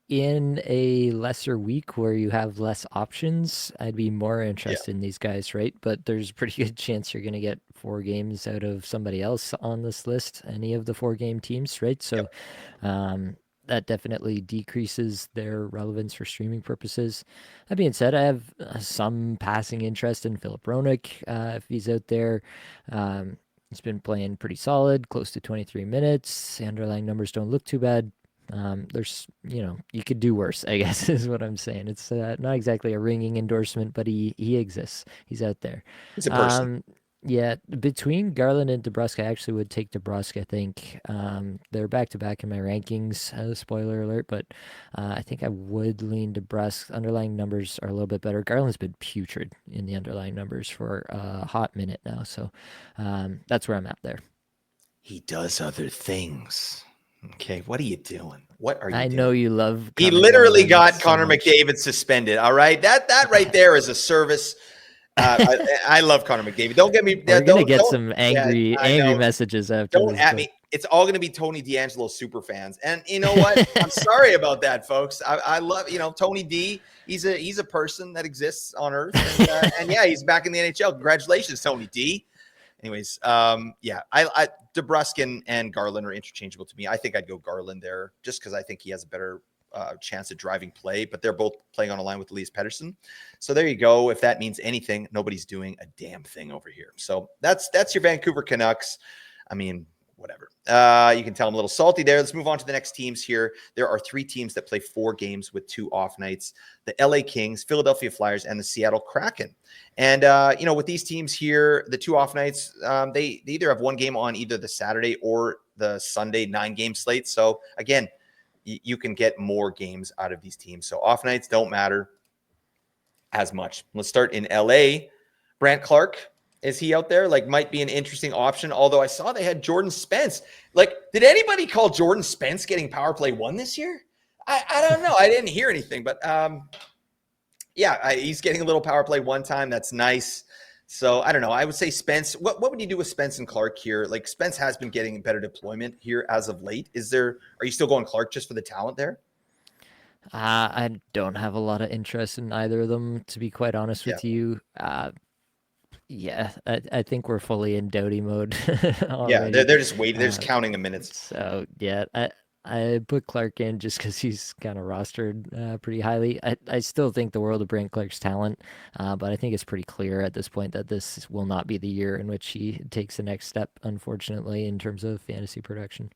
in a lesser week where you have less options, I'd be more Yeah. interested in these guys, right? But there's a pretty good chance you're going to get 4 games out of somebody else on this list, any of the 4-game teams, right? So Yep. um, that definitely decreases their relevance for streaming purposes. That being said, I have some passing interest in Philip Roenick if he's out there. Um, he's been playing pretty solid, close to 23 minutes. The underlying numbers don't look too bad. There's, you could do worse, I guess, is what I'm saying. It's not exactly a ringing endorsement, but he exists. He's out there. He's a person. Um, yeah, between Garland and DeBrusque, I actually would take DeBrusque, I think. They're back to back in my rankings, spoiler alert, but I think I would lean DeBrusque. Underlying numbers are a little bit better. Garland's been putrid in the underlying numbers for a hot minute now, so that's where I'm at there. He does other things. Okay, what are you doing? What are you I know doing? you love He Connor literally Garland got so Connor much. McDavid suspended. All right, that right there is a service. I love Connor McDavid. Don't get me. We're gonna get Don't. some Yeah, I angry know. messages after Don't this, at but me. It's all going to be Tony D'Angelo super fans, and you know what? I'm sorry about that, folks. I love Tony D. He's a person that exists on Earth, and yeah, he's back in the NHL. Congratulations, Tony D. Anyways, yeah, I DeBrusk and Garland are interchangeable to me. I think I'd go Garland there just because I think he has a better chance at driving play, but they're both playing on a line with Elias Pettersson. So there you go. If that means anything, nobody's doing a damn thing over here. So that's your Vancouver Canucks. I mean, whatever. You can tell I'm a little salty there. Let's move on to the next teams here. There are 3 teams that play 4 games with 2 off nights: the LA Kings, Philadelphia Flyers, and the Seattle Kraken. And with these teams here, the 2 off nights, they either have 1 game on either the Saturday or the Sunday 9-game slate. So again, you can get more games out of these teams. So off nights don't matter as much. Let's start in LA. Brant Clark, is he out there? Like, might be an interesting option. Although I saw they had Jordan Spence. Like, did anybody call Jordan Spence getting power play 1 this year? I don't know. I didn't hear anything, but yeah, he's getting a little power play 1 time. That's nice. So I don't know. I would say Spence. What would you do with Spence and Clark here? Like, Spence has been getting better deployment here as of late. Are you still going Clark just for the talent there? I don't have a lot of interest in either of them, to be quite honest Yeah. with you. Yeah, I think we're fully in Doughty mode Yeah. already. They're just waiting. They're just Uh, counting the minutes. so yeah, I put Clark in just because he's kind of rostered pretty highly. I still think the world of Brant Clark's talent, but I think it's pretty clear at this point that this will not be the year in which he takes the next step, unfortunately, in terms of fantasy production.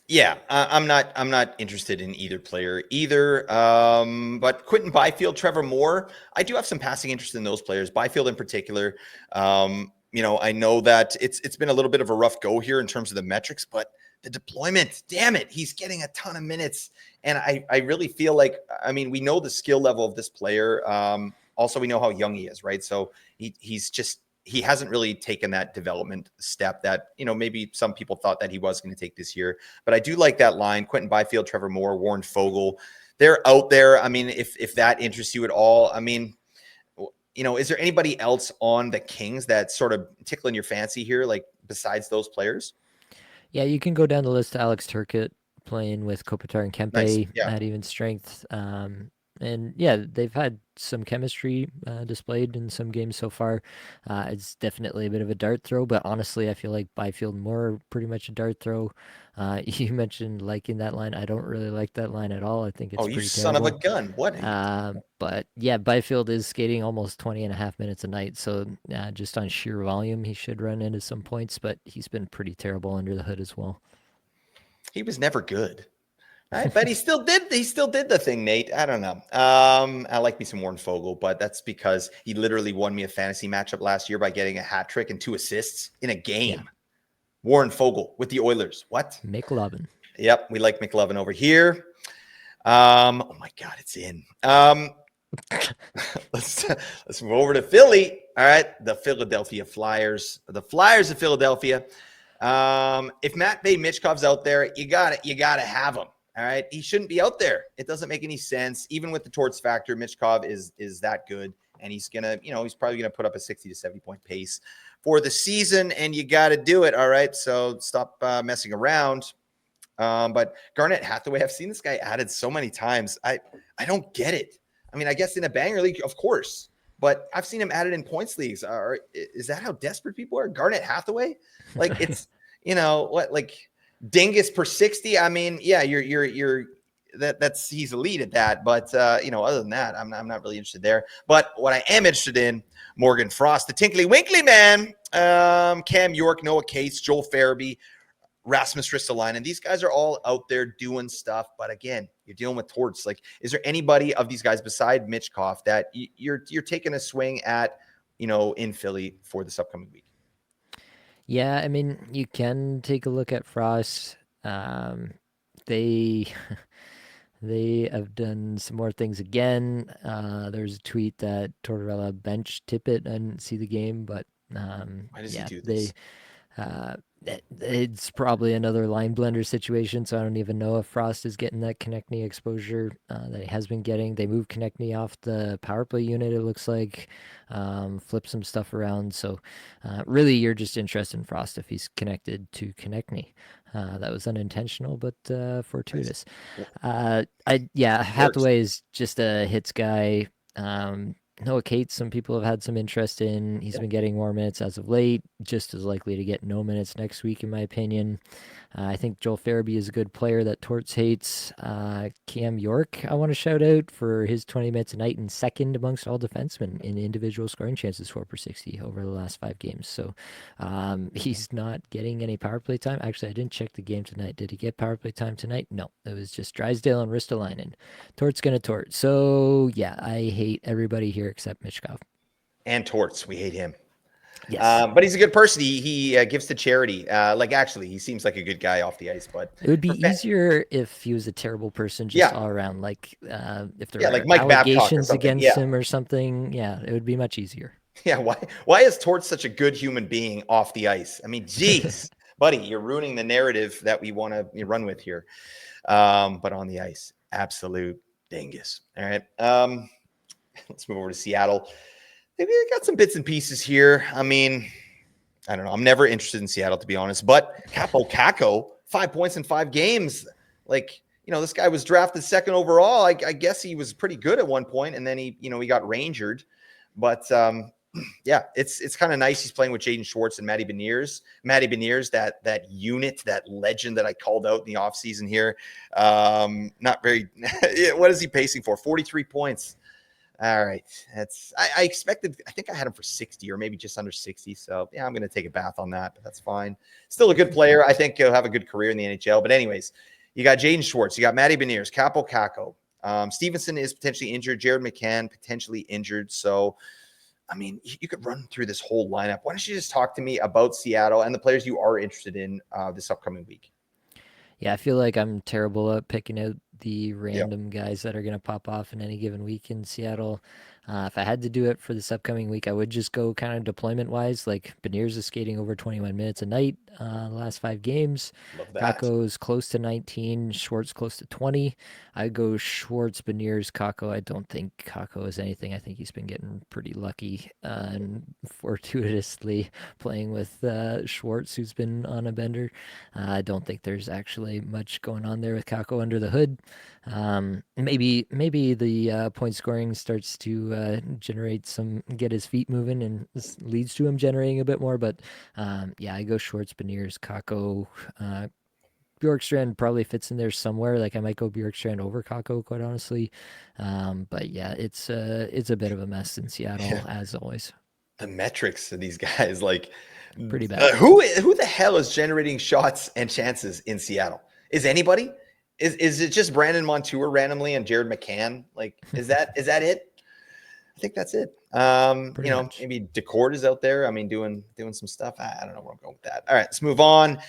Yeah, I'm not interested in either player either. But Quentin Byfield, Trevor Moore, I do have some passing interest in those players. Byfield in particular. I know that it's been a little bit of a rough go here in terms of the metrics, but the deployment, damn it, he's getting a ton of minutes, and I really feel like, I mean, we know the skill level of this player. Also, we know how young he is, right? So he hasn't really taken that development step that maybe some people thought that he was going to take this year. But I do like that line: Quentin Byfield, Trevor Moore, Warren Fogle. They're out there. I mean, if that interests you at all, I mean, is there anybody else on the Kings that's sort of tickling your fancy here, like besides those players? Yeah, you can go down the list to Alex Turcotte playing with Kopitar and Nice. Kempe Yeah. at even strength. And yeah, they've had some chemistry displayed in some games so far. It's definitely a bit of a dart throw, but honestly, I feel like Byfield more pretty much a dart throw. You mentioned liking that line. I don't really like that line at all. I think Oh, it's you pretty son of a terrible. gun. What? But yeah, Byfield is skating almost 20 and a half minutes a night. So just on sheer volume, he should run into some points, but he's been pretty terrible under the hood as well. He was never good. Right, but he still did. He still did the thing, Nate. I don't know. I like me some Warren Fogle, but that's because he literally won me a fantasy matchup last year by getting a hat trick and 2 assists in a Yeah, game. Warren Fogle with the Oilers. What? McLovin. Yep, we like McLovin over here. Oh my God, it's in. Let's move over to Philly. All right, the Philadelphia Flyers. The Flyers of Philadelphia. If Matvey Michkov's out there, you gotta have him. All right, he shouldn't be out there. It doesn't make any sense. Even with the torts factor, Michkov is that good, and he's probably gonna put up a 60 to 70 point pace for the season, and you got to do it. All right, so stop messing around. But Garnett Hathaway, I've seen this guy added so many times. I don't get it. I mean, I guess in a banger league, of course, but I've seen him added in points leagues. Is that how desperate people are? Garnett Hathaway, like it's what like dingus per 60. I mean, yeah, you're that's he's elite at that, but other than that, I'm not really interested there. But what I am interested in, Morgan Frost, the Tinkly Winkly man, Cam York, Noah Cates, Joel Farabee, Rasmus Ristolainen. These guys are all out there doing stuff. But again, you're dealing with torts. Like, is there anybody of these guys beside Michkov that you're taking a swing at, in Philly for this upcoming week? Yeah, I mean, you can take a look at Frost. They they have done some more things again. There's a tweet that Tortorella bench Tippett. I didn't see the game, but Why does he yeah, do they this? uh, it's probably another line blender situation, so I don't even know if Frost is getting that Konechny exposure that he has been getting. They moved Konechny off the power play unit, it looks like, flip some stuff around. So really, you're just interested in Frost if he's connected to Konechny. That was unintentional, but fortuitous. Works. Hathaway is just a hits guy. Noah Cates, some people have had some interest in. He's Yeah. been getting more minutes as of late, just as likely to get no minutes next week, in my opinion. I think Joel Farabee is a good player that Torts hates. Cam York, I want to shout out for his 20 minutes a night and second amongst all defensemen in individual scoring chances 4 per 60 over the last 5 games. So he's not getting any power play time. Actually, I didn't check the game tonight. Did he get power play time tonight? No, it was just Drysdale and Ristolainen. Tort's gonna tort. So yeah, I hate everybody here except Michkov. And torts. We hate him. Yes. But he's a good person. He gives to charity. Actually, he seems like a good guy off the ice. But It would be for easier if he was a terrible person just yeah, all around. Like if there yeah, like were Mike Babcock or allegations something. against Yeah, him or something, yeah, it would be much easier. yeah. Why is Torts such a good human being off the ice? I mean, geez, buddy, you're ruining the narrative that we want to run with here. But on the ice, absolute dingus. All right. Let's move over to Seattle. They got some bits and pieces here. I mean, I don't know. I'm never interested in Seattle, to be honest. But Capo Caco, 5 points in 5 games. Like, this guy was drafted second overall. I guess he was pretty good at one point, and then he got rangered. But yeah, it's kind of nice. He's playing with Jaden Schwartz and Matty Beniers. Matty Beniers, that unit, that legend that I called out in the offseason here. Not very. What is he pacing for? 43 points. All right. I expected, I think I had him for 60 or maybe just under 60. So yeah, I'm going to take a bath on that, but that's fine. Still a good player. I think he'll have a good career in the NHL. But anyways, you got Jaden Schwartz, you got Matty Beniers, Capo Caco. Stevenson is potentially injured. Jared McCann potentially injured. So, I mean, you could run through this whole lineup. Why don't you just talk to me about Seattle and the players you are interested in this upcoming week? Yeah, I feel like I'm terrible at picking out the Yeah. random guys that are going to pop off in any given week in Seattle. If I had to do it for this upcoming week, I would just go kind of deployment wise. Like Beniers is skating over 21 minutes a night the last 5 games. Love that. Kako's close to 19. Schwartz close to 20. I go Schwartz, Beniers, Kako. I don't think Kako is anything. I think he's been getting pretty lucky and fortuitously playing with Schwartz, who's been on a bender. I don't think there's actually much going on there with Kako under the hood. Maybe the point scoring starts to generate get his feet moving, and this leads to him generating a bit more. But yeah, I go Schwartz, Beniers, Kako. Bjorkstrand probably fits in there somewhere. Like I might go Bjorkstrand over Kako, quite honestly. But yeah, it's a bit of a mess in Seattle as always. The metrics of these guys, like Pretty bad. who the hell is generating shots and chances in Seattle? Is anybody? Is it just Brandon Montour randomly and Jared McCann? Like, is that it? I think that's it. Pretty much. Maybe Decord is out there. I mean, doing some stuff. I don't know where I'm going with that. All right, let's move on.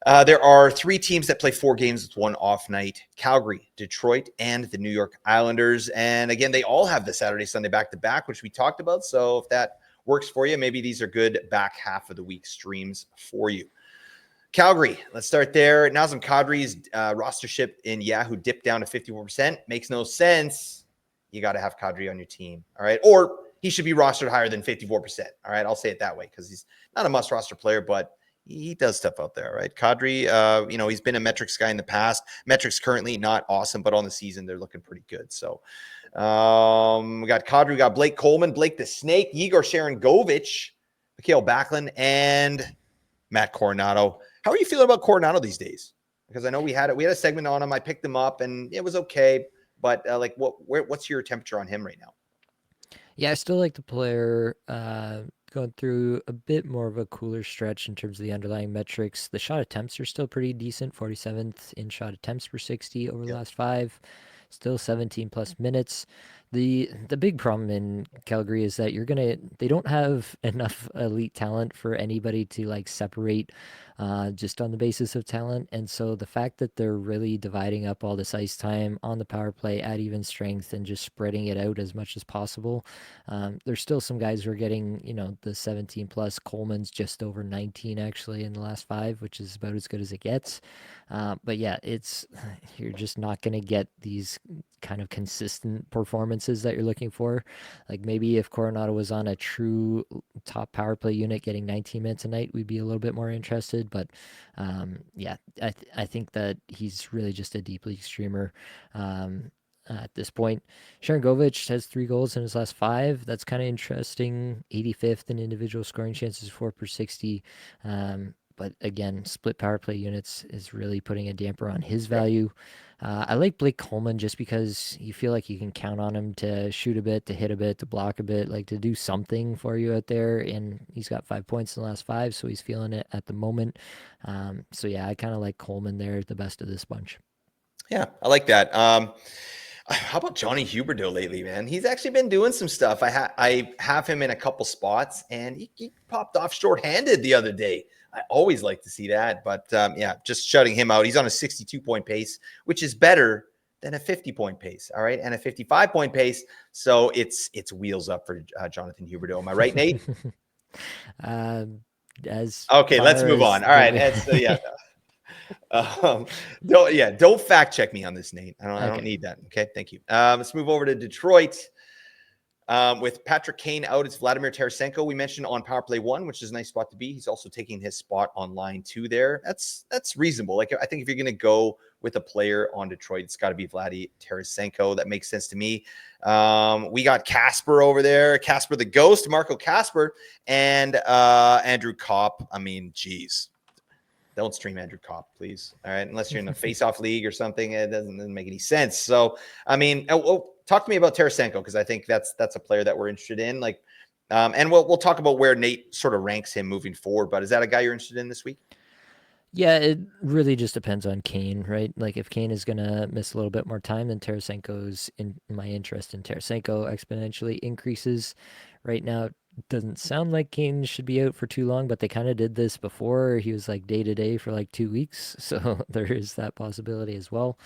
There are 3 teams that play 4 games with 1 off night: Calgary, Detroit, and the New York Islanders. And again, they all have the Saturday, Sunday back-to-back, which we talked about. So if that works for you, maybe these are good back half of the week streams for you. Calgary, let's start there. Nazem Kadri's rostership in Yahoo dipped down to 51%. Makes no sense. You got to have Kadri on your team, all right? Or he should be rostered higher than 54%, all right? I'll say it that way because he's not a must-roster player, but he does stuff out there, right? Kadri, he's been a metrics guy in the past. Metrics currently not awesome, but on the season, they're looking pretty good. So we got Kadri, we got Blake Coleman, Blake the Snake, Igor Sharangovich, Mikhail Backlund, and Matt Coronado. How are you feeling about Coronado these days? Because I know we had a segment on him. I picked him up and it was okay, but what's your temperature on him right now? Yeah, I still like the player. Going through a bit more of a cooler stretch in terms of the underlying metrics. The shot attempts are still pretty decent, 47th in shot attempts per 60 over the Yep. last 5. Still 17 plus minutes. The big problem in Calgary is that they don't have enough elite talent for anybody to like separate just on the basis of talent. And so the fact that they're really dividing up all this ice time on the power play at even strength and just spreading it out as much as possible. There's still some guys who are getting, the 17 plus. Coleman's just over 19 actually in the last 5, which is about as good as it gets. But yeah, you're just not going to get these kind of consistent performances that you're looking for. Like maybe if Coronado was on a true top power play unit getting 19 minutes a night, we'd be a little bit more interested. But yeah, I think that he's really just a deep league streamer. At this point, Sharangovich has 3 goals in his last 5. That's kind of interesting. 85th in individual scoring chances, 4 per 60. But again, split power play units is really putting a damper on his Yep. value. I like Blake Coleman just because you feel like you can count on him to shoot a bit, to hit a bit, to block a bit, like to do something for you out there. And he's got 5 points in the last 5, so he's feeling it at the moment. So yeah, I kind of like Coleman there, the best of this bunch. Yeah, I like that. How about Johnny Huberdeau lately, man? He's actually been doing some stuff. I have him in a couple spots, and he popped off shorthanded the other day. I always like to see that, but yeah, just shutting him out. He's on a 62-point pace, which is better than a 50-point pace, all right, and a 55-point pace. So it's wheels up for Jonathan Huberdeau. Am I right, Nate? As Okay, let's far move as on. All right, and so yeah, don't fact check me on this, Nate. I don't okay. need that. Okay, thank you. Let's move over to Detroit. With Patrick Kane out, it's Vladimir Tarasenko. We mentioned on Power Play 1, which is a nice spot to be. He's also taking his spot on line 2 there. That's reasonable. Like I think if you're going to go with a player on Detroit, it's got to be Vladdy Tarasenko. That makes sense to me. We got Casper over there, Casper the Ghost, Marco Casper, and Andrew Kopp. I mean, geez. Don't stream Andrew Kopp, please. All right, unless you're in a face-off league or something, it doesn't make any sense. So, I mean, talk to me about Tarasenko because I think that's a player that we're interested in. Like, and we'll talk about where Nate sort of ranks him moving forward. But is that a guy you're interested in this week? Yeah, it really just depends on Kane, right? Like if Kane is gonna miss a little bit more time, then my interest in Tarasenko exponentially increases. Right now, doesn't sound like Kane should be out for too long, but they kind of did this before. He was like day to day for like 2 weeks, so there is that possibility as well.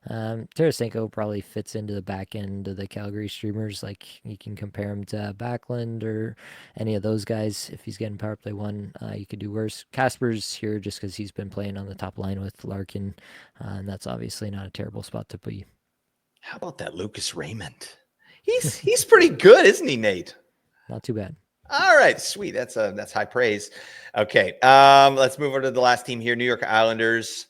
Tarasenko probably fits into the back end of the Calgary streamers. Like you can compare him to Backlund or any of those guys. If he's getting power play one, you could do worse. Casper's here just because he's been playing on the top line with Larkin, and that's obviously not a terrible spot to be. How about that Lucas Raymond? He's pretty good, isn't he, Nate? Not too bad. All right, sweet. That's high praise. Okay, let's move on to the last team here, New York Islanders.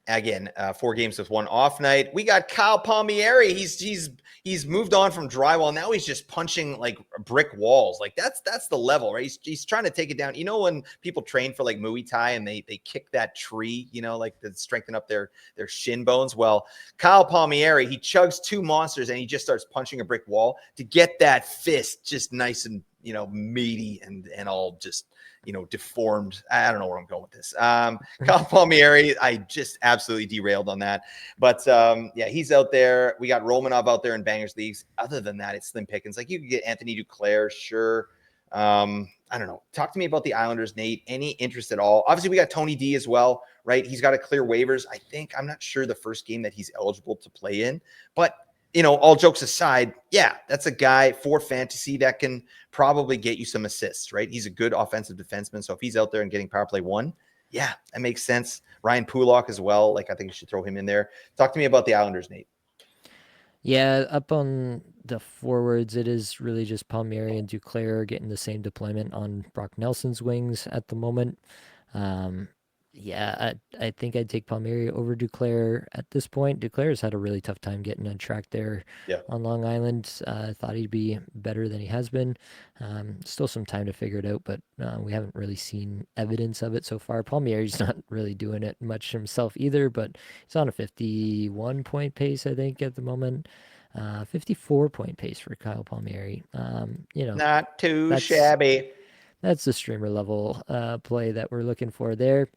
Again, 4 games with 1 off night. We got Kyle Palmieri. He's moved on from drywall. Now he's just punching like brick walls. Like that's the level, right? He's trying to take it down. You know, when people train for like Muay Thai and they kick that tree, you know, like to strengthen up their shin bones. Well, Kyle Palmieri, he chugs 2 monsters and he just starts punching a brick wall to get that fist just nice and, you know, meaty and all just, you know, deformed. I don't know where I'm going with this. Kyle Palmieri, I just absolutely derailed on that. But yeah, he's out there. We got Romanov out there in bangers leagues. Other than that, it's slim pickings. Like you could get Anthony Duclair, sure. I don't know. Talk to me about the Islanders, Nate. Any interest at all? Obviously, we got Tony D as well, right? He's got to clear waivers. I think I'm not sure the first game that he's eligible to play in, but you know, all jokes aside, yeah, that's a guy for fantasy that can probably get you some assists, right? He's a good offensive defenseman. So if he's out there and getting power play 1, yeah, that makes sense. Ryan Pulak as well. Like, I think you should throw him in there. Talk to me about the Islanders, Nate. Yeah, up on the forwards, it is really just Palmieri and Duclair getting the same deployment on Brock Nelson's wings at the moment. Um, yeah, I think I'd take Palmieri over Duclair at this point. Duclair's had a really tough time getting on track there Yeah. on Long Island. I thought he'd be better than he has been. Still some time to figure it out, but we haven't really seen evidence of it so far. Palmieri's not really doing it much himself either, but he's on a 51 point pace, I think, at the moment. 54-point pace for Kyle Palmieri. You know, Not too that's shabby. that's the streamer level play that we're looking for there.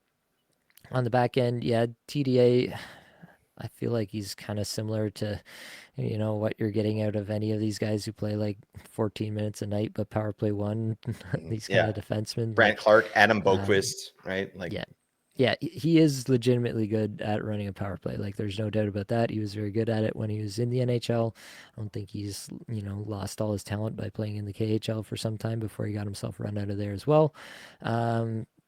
On the back end, yeah, TDA, I feel like he's kind of similar to, you know, what you're getting out of any of these guys who play like 14 minutes a night, but power play 1, these kind Yeah. of defensemen. Brant Like, Clark, Adam um, Boquist, right? Like, yeah, yeah, he is legitimately good at running a power play. Like, there's no doubt about that. He was very good at it when he was in the NHL. I don't think he's, you know, lost all his talent by playing in the KHL for some time before he got himself run out of there as well.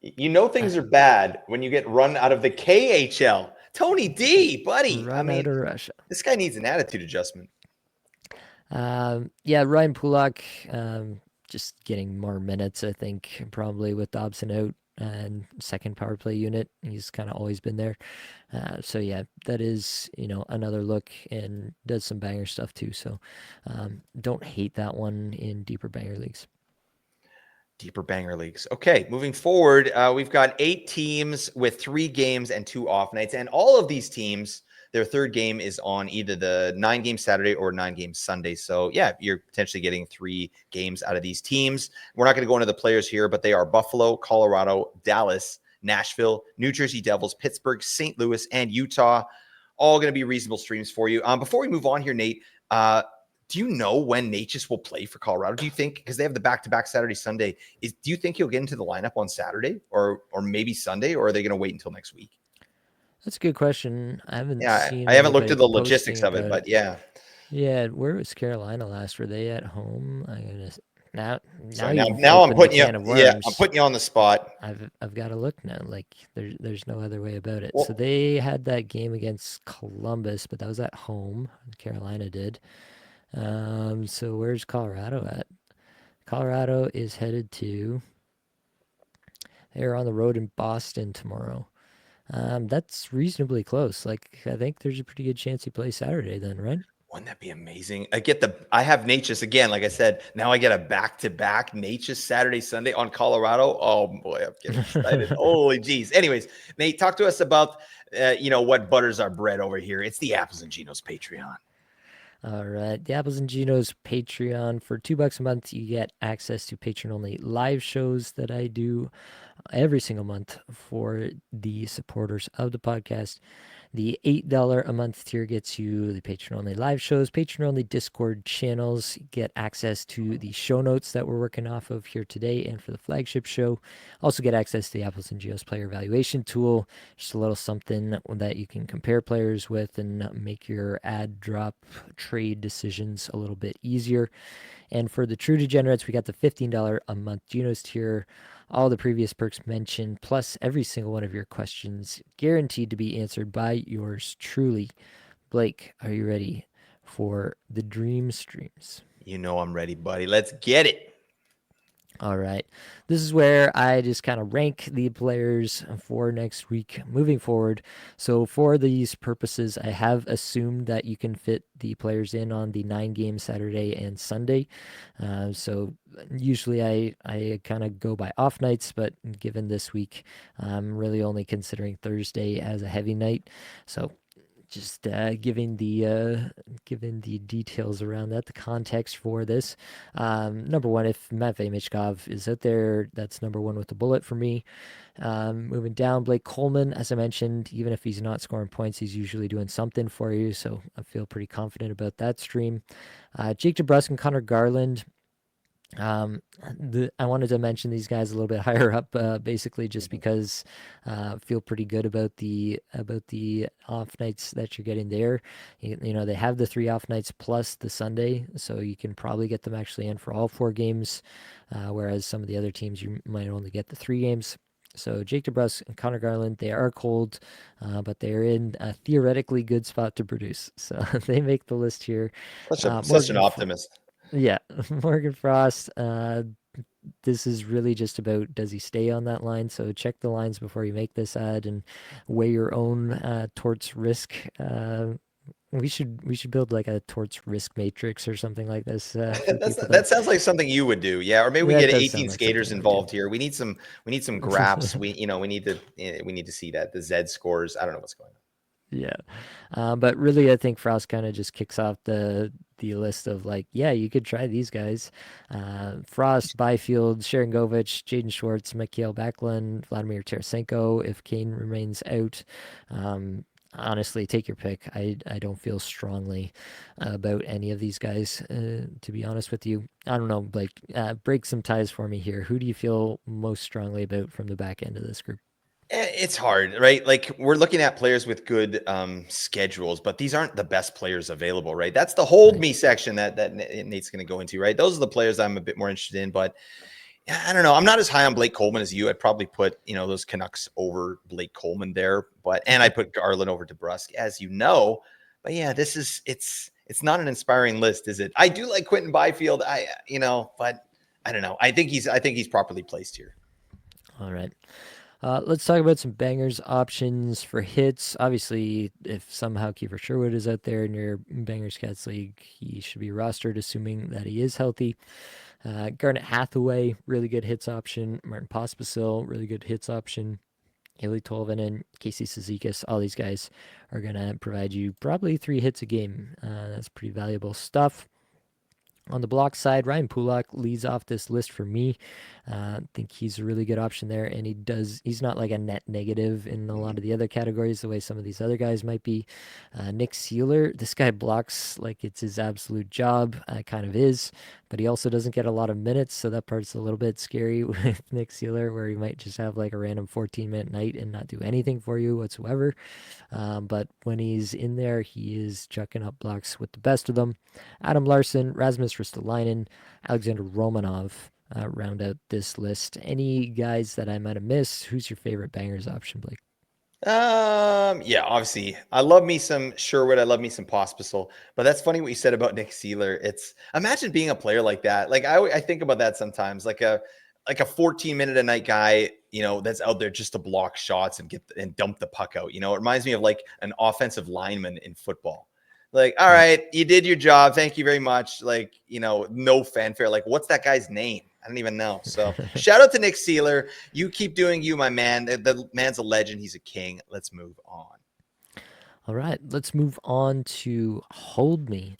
you know, things are bad when you get run out of the KHL. Tony D, buddy. I Run out mean, of Russia. this guy needs an attitude adjustment. Yeah, Ryan Pulak, just getting more minutes, I think, probably with Dobson out and second power play unit. He's kind of always been there. So yeah, that is, you know, another look and does some banger stuff too. So don't hate that one in deeper banger leagues. Deeper banger leagues. Okay, moving forward, we've got 8 teams with 3 games and 2 off nights, and all of these teams, their third game is on either the 9-game Saturday or 9-game Sunday. So yeah, you're potentially getting 3 games out of these teams. We're not going to go into the players here, but they are Buffalo, Colorado, Dallas, Nashville, New Jersey Devils, Pittsburgh, St. Louis, and Utah. All going to be reasonable streams for you. Before we move on here, Nate, do you know when Natchez will play for Colorado? Do you think, because they have the back-to-back Saturday, Sunday, do you think he'll get into the lineup on Saturday or maybe Sunday, or are they going to wait until next week? That's a good question. I haven't Yeah, seen I haven't looked anybody at the posting logistics of it, about it. but yeah. Yeah, where was Carolina last? Were they at home? Now now Sorry, now you've now I'm opened the putting you. can of Yeah, I'm worms. putting you on the spot. I've got to look now. Like there's no other way about it. So Well, they had that game against Columbus, but that was at home. Carolina did. So where's Colorado at? Colorado is headed to. They're on the road in Boston tomorrow. That's reasonably close. Like I think there's a pretty good chance he plays Saturday then, right? wouldn't that be amazing? I have Natchez again. Like I said, now I get a back-to-back Natchez Saturday, Sunday on Colorado. Oh boy, I'm getting excited. Holy geez. Anyways, Nate, talk to us about what butters our bread over here. It's the Apples and Ginos Patreon. All right. The Apples and Ginos Patreon. For $2 a month, you get access to patron only live shows that I do every single month for the supporters of the podcast. The $8 a month tier gets you the patron-only live shows, patron-only Discord channels, get access to the show notes that we're working off of here today and for the flagship show. Also get access to the Apples and Geos player evaluation tool, just a little something that you can compare players with and make your add drop trade decisions a little bit easier. And for the true degenerates, we got the $15 a month Junos tier, all the previous perks mentioned, plus every single one of your questions guaranteed to be answered by yours truly. Blake, are you ready for the dream streams? You know I'm ready, buddy. Let's get it. All right. This is where I just kind of rank the players for next week moving forward. So, for these purposes, I have assumed that you can fit the players in on the 9 game Saturday and Sunday. So, usually I kind of go by off nights, but given this week, I'm really only considering Thursday as a heavy night. So, just giving the details around that, the context for this. Number one, if Matvei Michkov is out there, that's number one with the bullet for me. Moving down, Blake Coleman, as I mentioned, even if he's not scoring points, he's usually doing something for you, so I feel pretty confident about that stream. Jake DeBrusk and Connor Garland. I wanted to mention these guys a little bit higher up, basically just because I feel pretty good about the off nights that you're getting there. You know, they have the 3 off nights plus the Sunday, so you can probably get them actually in for all 4 games, whereas some of the other teams you might only get the 3 games. So Jake DeBrusk and Connor Garland, they are cold, but they're in a theoretically good spot to produce. So they make the list here. Such an optimist. Yeah, Morgan Frost. This is really just about does he stay on that line? So check the lines before you make this ad and weigh your own torts risk. We should build like a torts risk matrix or something like this for people That sounds like something you would do. Yeah, or maybe we that get does sound 18 like skaters something I would do. involved here. We need some graphs. We need to see that the Z scores. I don't know what's going on. Yeah. But really, I think Frost kind of just kicks off the list of like, yeah, you could try these guys. Frost, Byfield, Sharon Govich, Jaden Schwartz, Mikhail Backlund, Vladimir Tarasenko, if Kane remains out. Honestly, take your pick. I don't feel strongly about any of these guys, to be honest with you. I don't know, like, break some ties for me here. Who do you feel most strongly about from the back end of this group? It's hard, right? Like we're looking at players with good schedules, but these aren't the best players available, right? That's the hold Right. me section that Nate's going to go into, right? Those are the players I'm a bit more interested in, but I don't know. I'm not as high on Blake Coleman as you. I'd probably put those Canucks over Blake Coleman there, and I put Garland over DeBrusk, as you know. But yeah, it's not an inspiring list, is it? I do like Quentin Byfield, but I don't know. I think he's properly placed here. All right. Let's talk about some bangers options for hits. Obviously, if somehow Kiefer Sherwood is out there in your Bangers Cats League, he should be rostered, assuming that he is healthy. Garnet Hathaway, really good hits option. Martin Pospisil, really good hits option. Haley Tolvanen, Casey Cizikas, all these guys are going to provide you probably 3 hits a game. That's pretty valuable stuff. On the block side, Ryan Pulak leads off this list for me. I think he's a really good option there, and he's not like a net negative in a lot of the other categories the way some of these other guys might be. Nick Seeler, this guy blocks like it's his absolute job, kind of is, but he also doesn't get a lot of minutes, so that part's a little bit scary with Nick Seeler, where he might just have like a random 14-minute night and not do anything for you whatsoever. But when he's in there, he is chucking up blocks with the best of them. Adam Larson, Rasmus Ristolainen, Alexander Romanov round out this list. Any guys that I might have missed? Who's your favorite bangers option, Blake? Yeah, obviously, I love me some Sherwood. I love me some Pospisil. But that's funny what you said about Nick Seeler. It's imagine being a player like that. Like I think about that sometimes, like a 14-minute a night guy, that's out there just to block shots and dump the puck out. It reminds me of like an offensive lineman in football. Like, all Right. right, you did your job. Thank you very much. Like, no fanfare. Like, what's that guy's name? I don't even know. So shout out to Nick Seeler. You keep doing you, my man. The man's a legend. He's a king. Let's move on. All right, let's move on to Hold Me.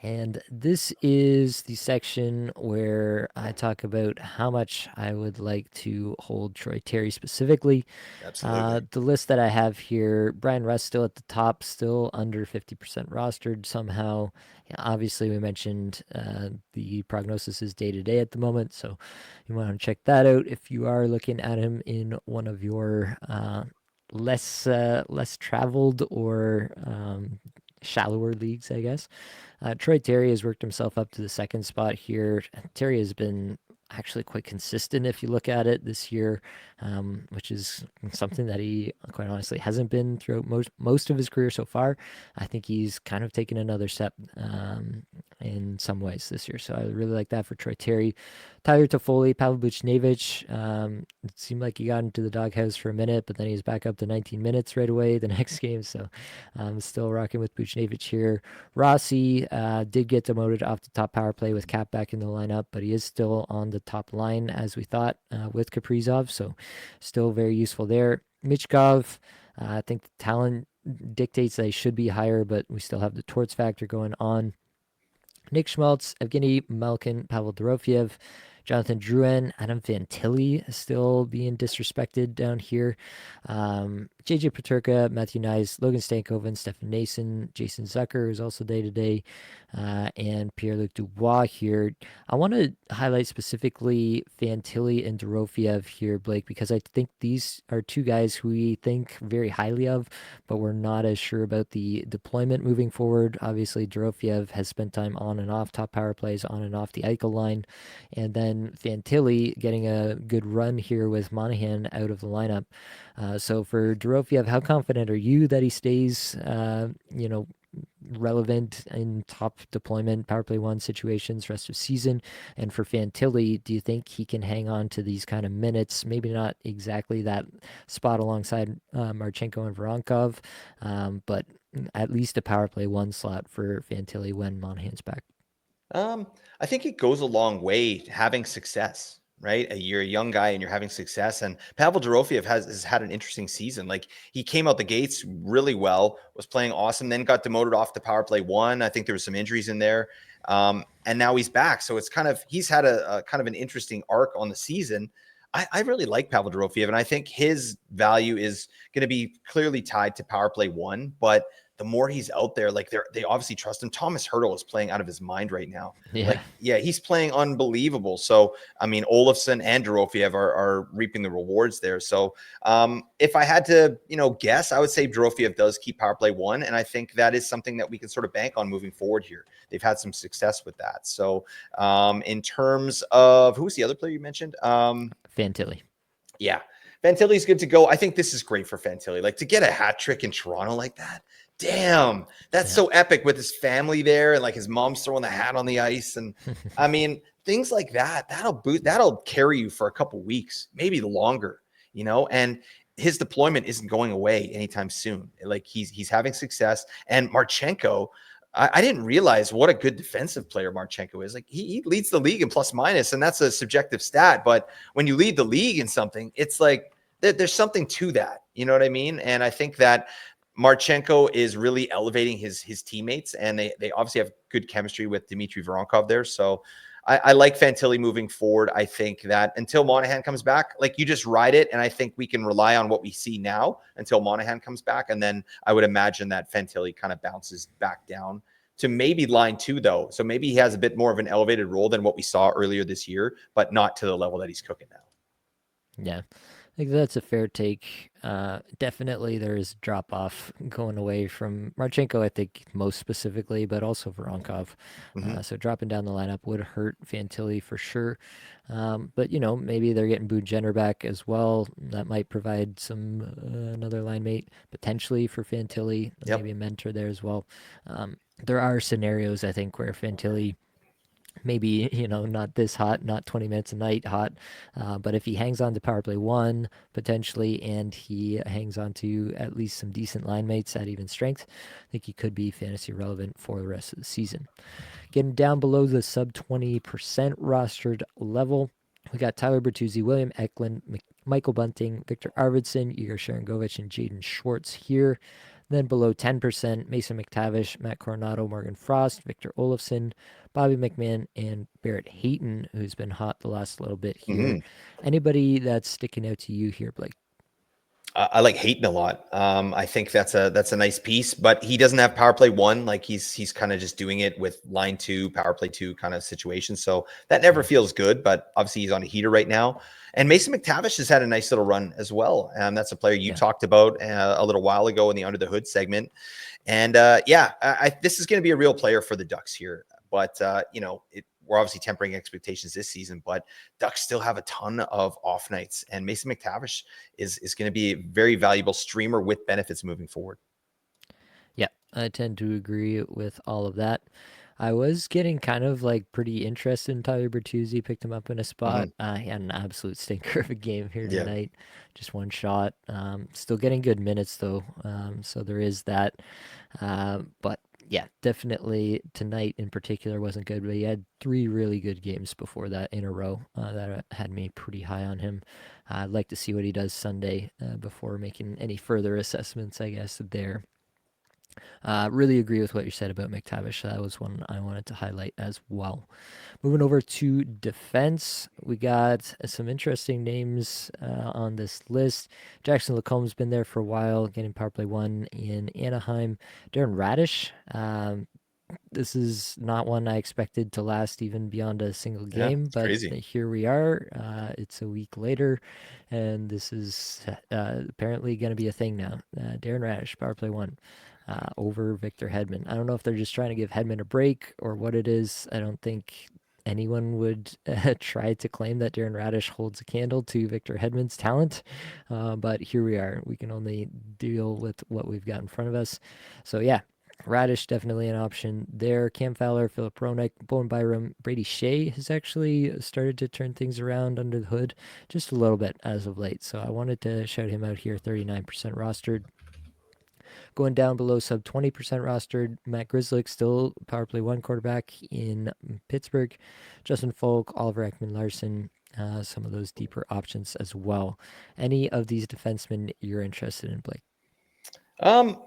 And this is the section where I talk about how much I would like to hold Troy Terry specifically. Absolutely. The list that I have here, Brian Rust still at the top, still under 50% rostered somehow. Yeah, obviously, we mentioned the prognosis is day to day at the moment, so you want to check that out if you are looking at him in one of your less traveled or shallower leagues, I guess. Troy Terry has worked himself up to the second spot here. Terry has been actually quite consistent if you look at it this year, which is something that he quite honestly hasn't been throughout most of his career so far. I think he's kind of taken another step in some ways this year, so I really like that for Troy Terry. Tyler Toffoli, Pavel Buchnevich. It seemed like he got into the doghouse for a minute, but then he was back up to 19 minutes right away the next game. So still rocking with Buchnevich here. Rossi did get demoted off the top power play with Cap back in the lineup, but he is still on the top line as we thought with Kaprizov, so still very useful there. Michkov, I think the talent dictates that he should be higher, but we still have the Torts factor going on. Nick Schmaltz, Evgeny Malkin, Pavel Dorofiev, Jonathan Drouin, Adam Fantilli still being disrespected down here. JJ Paterka, Matthew Nyes, Logan Stankoven, Stefan Nason, Jason Zucker is also day to day, and Pierre Luc Dubois here. I want to highlight specifically Fantilli and Dorofiev here, Blake, because I think these are two guys who we think very highly of, but we're not as sure about the deployment moving forward. Obviously, Dorofiev has spent time on and off top power plays, on and off the Eichel line, and then Fantilli getting a good run here with Monahan out of the lineup. So for Dorofiev, how confident are you that he stays, relevant in top deployment power play one situations rest of season? And for Fantilli, do you think he can hang on to these kind of minutes? Maybe not exactly that spot alongside Marchenko and Voronkov, but at least a power play one slot for Fantilli when Monahan's back. Um, I think it goes a long way having success, right? You're a young guy and you're having success. And Pavel Dorofiev has had an interesting season. Like he came out the gates really well, was playing awesome, then got demoted off the power play one. I think there was some injuries in there. And now he's back. So it's kind of he's had a kind of an interesting arc on the season. I really like Pavel Dorofiev, and I think his value is going to be clearly tied to power play one, but the more he's out there, like they obviously trust him. Thomas Hertel is playing out of his mind right now. Yeah. Like, yeah, he's playing unbelievable. So, I mean, Olofsson and Dorofiev are reaping the rewards there. So, if I had to, guess, I would say Dorofiev does keep power play one, and I think that is something that we can sort of bank on moving forward here. They've had some success with that. So, in terms of who was the other player you mentioned? Fantilli. Yeah, Fantilli's good to go. I think this is great for Fantilli. Like to get a hat trick in Toronto like that. Damn, that's Yeah. so epic with his family there and like his mom's throwing the hat on the ice. And I mean, things like that, that'll carry you for a couple weeks, maybe longer, and his deployment isn't going away anytime soon. Like he's having success. And Marchenko, I didn't realize what a good defensive player Marchenko is. Like he leads the league in plus minus, and that's a subjective stat. But when you lead the league in something, it's like there's something to that. You know what I mean? And I think that Marchenko is really elevating his teammates, and they obviously have good chemistry with Dmitry Voronkov there. So I like Fantilli moving forward. I think that until Monahan comes back, like you just ride it, and I think we can rely on what we see now until Monahan comes back, and then I would imagine that Fantilli kind of bounces back down to maybe line two, though. So maybe he has a bit more of an elevated role than what we saw earlier this year, but not to the level that he's cooking now. Yeah. I think that's a fair take. Definitely, there is drop off going away from Marchenko, I think, most specifically, but also Voronkov. Mm-hmm. So dropping down the lineup would hurt Fantilli for sure. But, maybe they're getting Boone Jenner back as well. That might provide some another line mate potentially for Fantilli, maybe Yep. a mentor there as well. There are scenarios, I think, where Fantilli maybe not this hot, not 20 minutes a night hot, but if he hangs on to power play one potentially, and he hangs on to at least some decent line mates at even strength, I think he could be fantasy relevant for the rest of the season. Getting down below the sub 20% rostered level, we got Tyler Bertuzzi, William Eklund, Michael Bunting, Victor Arvidsson, Igor Sharangovich, and Jaden Schwartz here. Then below 10%, Mason McTavish, Matt Coronado, Morgan Frost, Victor Olofsson, Bobby McMahon, and Barrett Hayton, who's been hot the last little bit here. Mhm. Anybody that's sticking out to you here, Blake? I like Hayton a lot. I think that's a nice piece, but he doesn't have power play one. Like he's kind of just doing it with line two, power play two kind of situation. So that never Yeah. feels good. But obviously he's on a heater right now. And Mason McTavish has had a nice little run as well. That's a player you Yeah. talked about a little while ago in the Under the Hood segment. And this is going to be a real player for the Ducks here. But we're obviously tempering expectations this season, but Ducks still have a ton of off nights, and Mason McTavish is going to be a very valuable streamer with benefits moving forward. Yeah, I tend to agree with all of that. I was getting kind of like pretty interested in Tyler Bertuzzi, picked him up in a spot. Mhm. He had an absolute stinker of a game here Yeah. tonight, just one shot. Still getting good minutes though, so there is that. But yeah, definitely tonight in particular wasn't good, but he had three really good games before that in a row that had me pretty high on him. I'd like to see what he does Sunday before making any further assessments, I guess, there. Really agree with what you said about McTavish. That was one I wanted to highlight as well. Moving over to defense, we got some interesting names on this list. Jackson Lacomb's been there for a while, getting power play one in Anaheim. Darren Radish, this is not one I expected to last even beyond a single Yeah. game, It's but crazy. here we are. It's a week later, and this is apparently going to be a thing now. Darren Radish, power play one. Over Victor Hedman. I don't know if they're just trying to give Hedman a break or what it is. I don't think anyone would try to claim that Darren Radish holds a candle to Victor Hedman's talent. But here we are. We can only deal with what we've got in front of us. So, yeah, Radish definitely an option there. Cam Fowler, Philip Roenick, Bowen Byram, Brady Shea has actually started to turn things around under the hood just a little bit as of late. So I wanted to shout him out here, 39% rostered. Going down below sub 20% rostered, Matt Grzelcyk still power play one quarterback in Pittsburgh. Justin Folk, Oliver Ekman Larson, some of those deeper options as well. Any of these defensemen you're interested in, Blake? Um,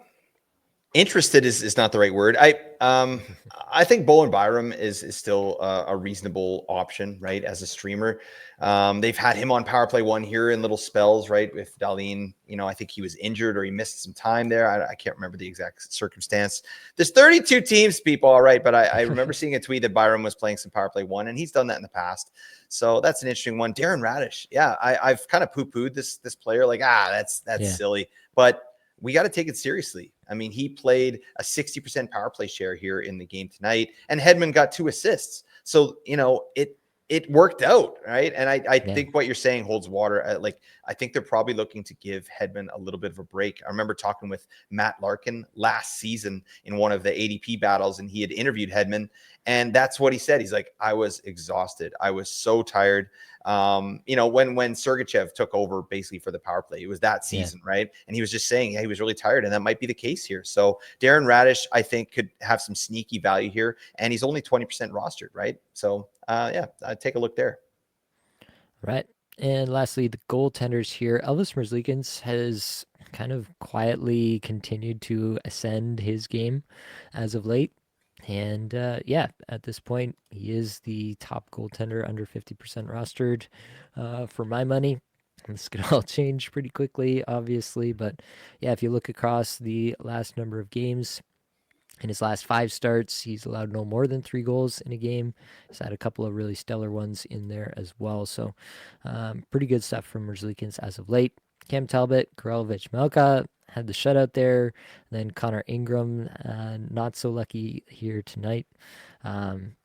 Interested is not the right word. I think Bowen Byram is still a reasonable option, right? As a streamer, they've had him on power play one here in little spells, right? With Darlene, I think he was injured or he missed some time there. I can't remember the exact circumstance. There's 32 teams, people, all right, but I remember seeing a tweet that Byram was playing some power play one, and he's done that in the past. So that's an interesting one. Darren Radish, yeah, I've kind of poo-pooed this player, like that's Yeah, silly, but we got to take it seriously. I mean, he played a 60% power play share here in the game tonight, and Hedman got 2 assists. So, it worked out, right? And I yeah, think what you're saying holds water. I think they're probably looking to give Hedman a little bit of a break. I remember talking with Matt Larkin last season in one of the ADP battles, and he had interviewed Hedman, and that's what he said. He's like, I was exhausted. I was so tired. When Sergachev took over basically for the power play, it was that yeah. season, right? And he was just saying, yeah, he was really tired, and that might be the case here. So Darren Radish, I think, could have some sneaky value here, and he's only 20% rostered, right? So I'd take a look there. Right. And lastly, the goaltenders here. Elvis Merzlikins has kind of quietly continued to ascend his game as of late. And yeah, at this point, he is the top goaltender under 50% rostered for my money. This could all change pretty quickly, obviously. But yeah, if you look across the last number of games, in his last 5 starts, he's allowed no more than 3 goals in a game. He's had a couple of really stellar ones in there as well. So, pretty good stuff from Merzlikins as of late. Cam Talbot, Kirilovich Melka had the shutout there. And then Connor Ingram, not so lucky here tonight. Um,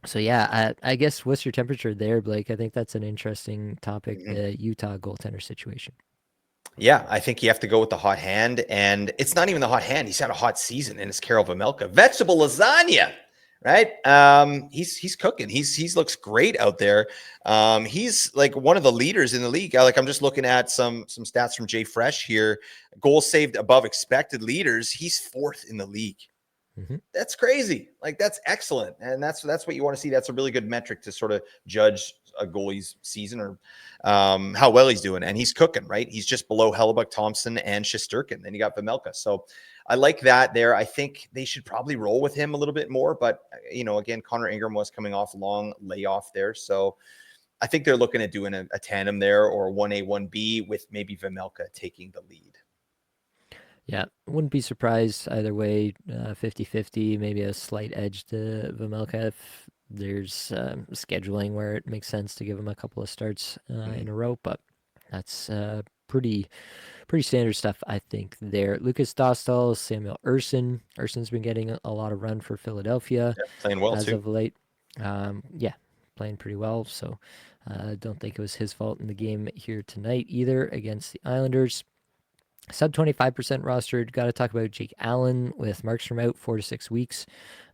so, yeah, I guess what's your temperature there, Blake? I think that's an interesting topic, Mhm. the Utah goaltender situation. Yeah, I think you have to go with the hot hand, and it's not even the hot hand. He's had a hot season, and it's Karel Vejmelka, vegetable lasagna, right? He's cooking. He's looks great out there. He's like one of the leaders in the league. I'm just looking at some stats from Jay Fresh here. Goals saved above expected leaders. He's 4th in the league. Mhm. That's crazy. Like, that's excellent. And that's what you want to see. That's a really good metric to sort of judge a goalie's season or how well he's doing. And he's cooking, right? He's just below Hellebuck, Thompson, and Shesterkin. Then you got Vejmelka. So I like that there. I think they should probably roll with him a little bit more. But, again, Connor Ingram was coming off a long layoff there. So I think they're looking at doing a tandem there, or 1A, 1B, with maybe Vejmelka taking the lead. Yeah, wouldn't be surprised either way. 50-50, maybe a slight edge to Vejmelka if there's scheduling where it makes sense to give him a couple of starts in a row, but that's pretty standard stuff, I think, there. Lucas Dostal, Samuel Urson. Urson's been getting a lot of run for Philadelphia Yeah, playing well as too. of late. Yeah, playing pretty well, so don't think it was his fault in the game here tonight either against the Islanders. Sub 25% rostered. Got to talk about Jake Allen with Markstrom out 4 to 6 weeks.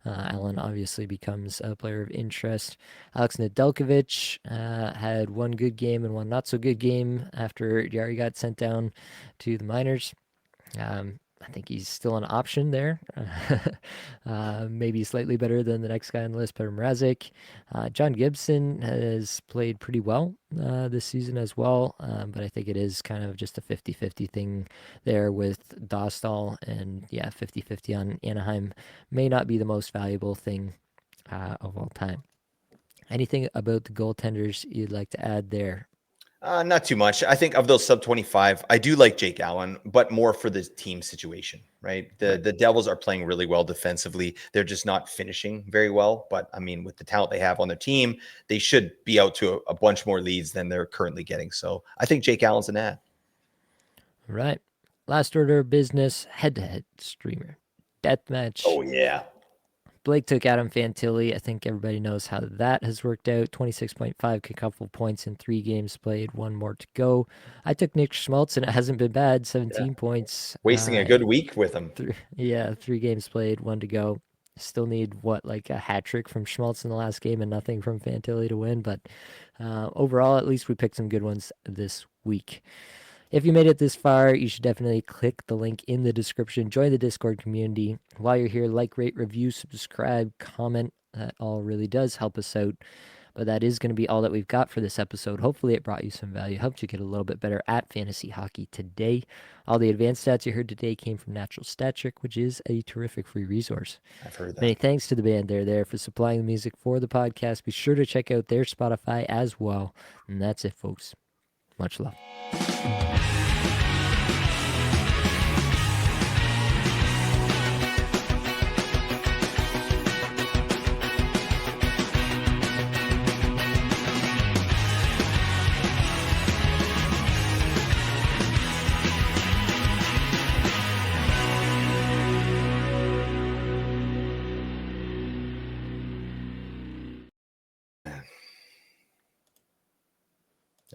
Allen obviously becomes a player of interest. Alex Nedeljkovic had one good game and one not so good game after Jari got sent down to the minors. I think he's still an option there. Maybe slightly better than the next guy on the list, Petr Mrazek. John Gibson has played pretty well this season as well, but I think it is kind of just a 50-50 thing there with Dostal. And yeah, 50-50 on Anaheim may not be the most valuable thing of all time. Anything about the goaltenders you'd like to add there? Not too much. I think of those sub 25, I do like Jake Allen, but more for the team situation, right? Right. The Devils are playing really well defensively. They're just not finishing very well. But I mean, with the talent they have on their team, they should be out to a bunch more leads than they're currently getting. So I think Jake Allen's an ad. Right. Last order of business, head-to-head streamer. Deathmatch. Oh, yeah. Blake took Adam Fantilli. I think everybody knows how that has worked out. 26.5 couple points in 3 games played, one more to go. I took Nick Schmaltz, and it hasn't been bad. 17 points. Wasting a good week with him. 3 games played, one to go. Still need, like a hat trick from Schmaltz in the last game and nothing from Fantilli to win. But overall, at least we picked some good ones this week. If you made it this far, you should definitely click the link in the description. Join the Discord community. While you're here, like, rate, review, subscribe, comment. That all really does help us out. But that is going to be all that we've got for this episode. Hopefully it brought you some value, helped you get a little bit better at fantasy hockey today. All the advanced stats you heard today came from Natural Stat Trick, which is a terrific free resource. I've heard that. Many thanks to the band there for supplying the music for the podcast. Be sure to check out their Spotify as well. And that's it, folks. Much love.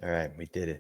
All right, we did it.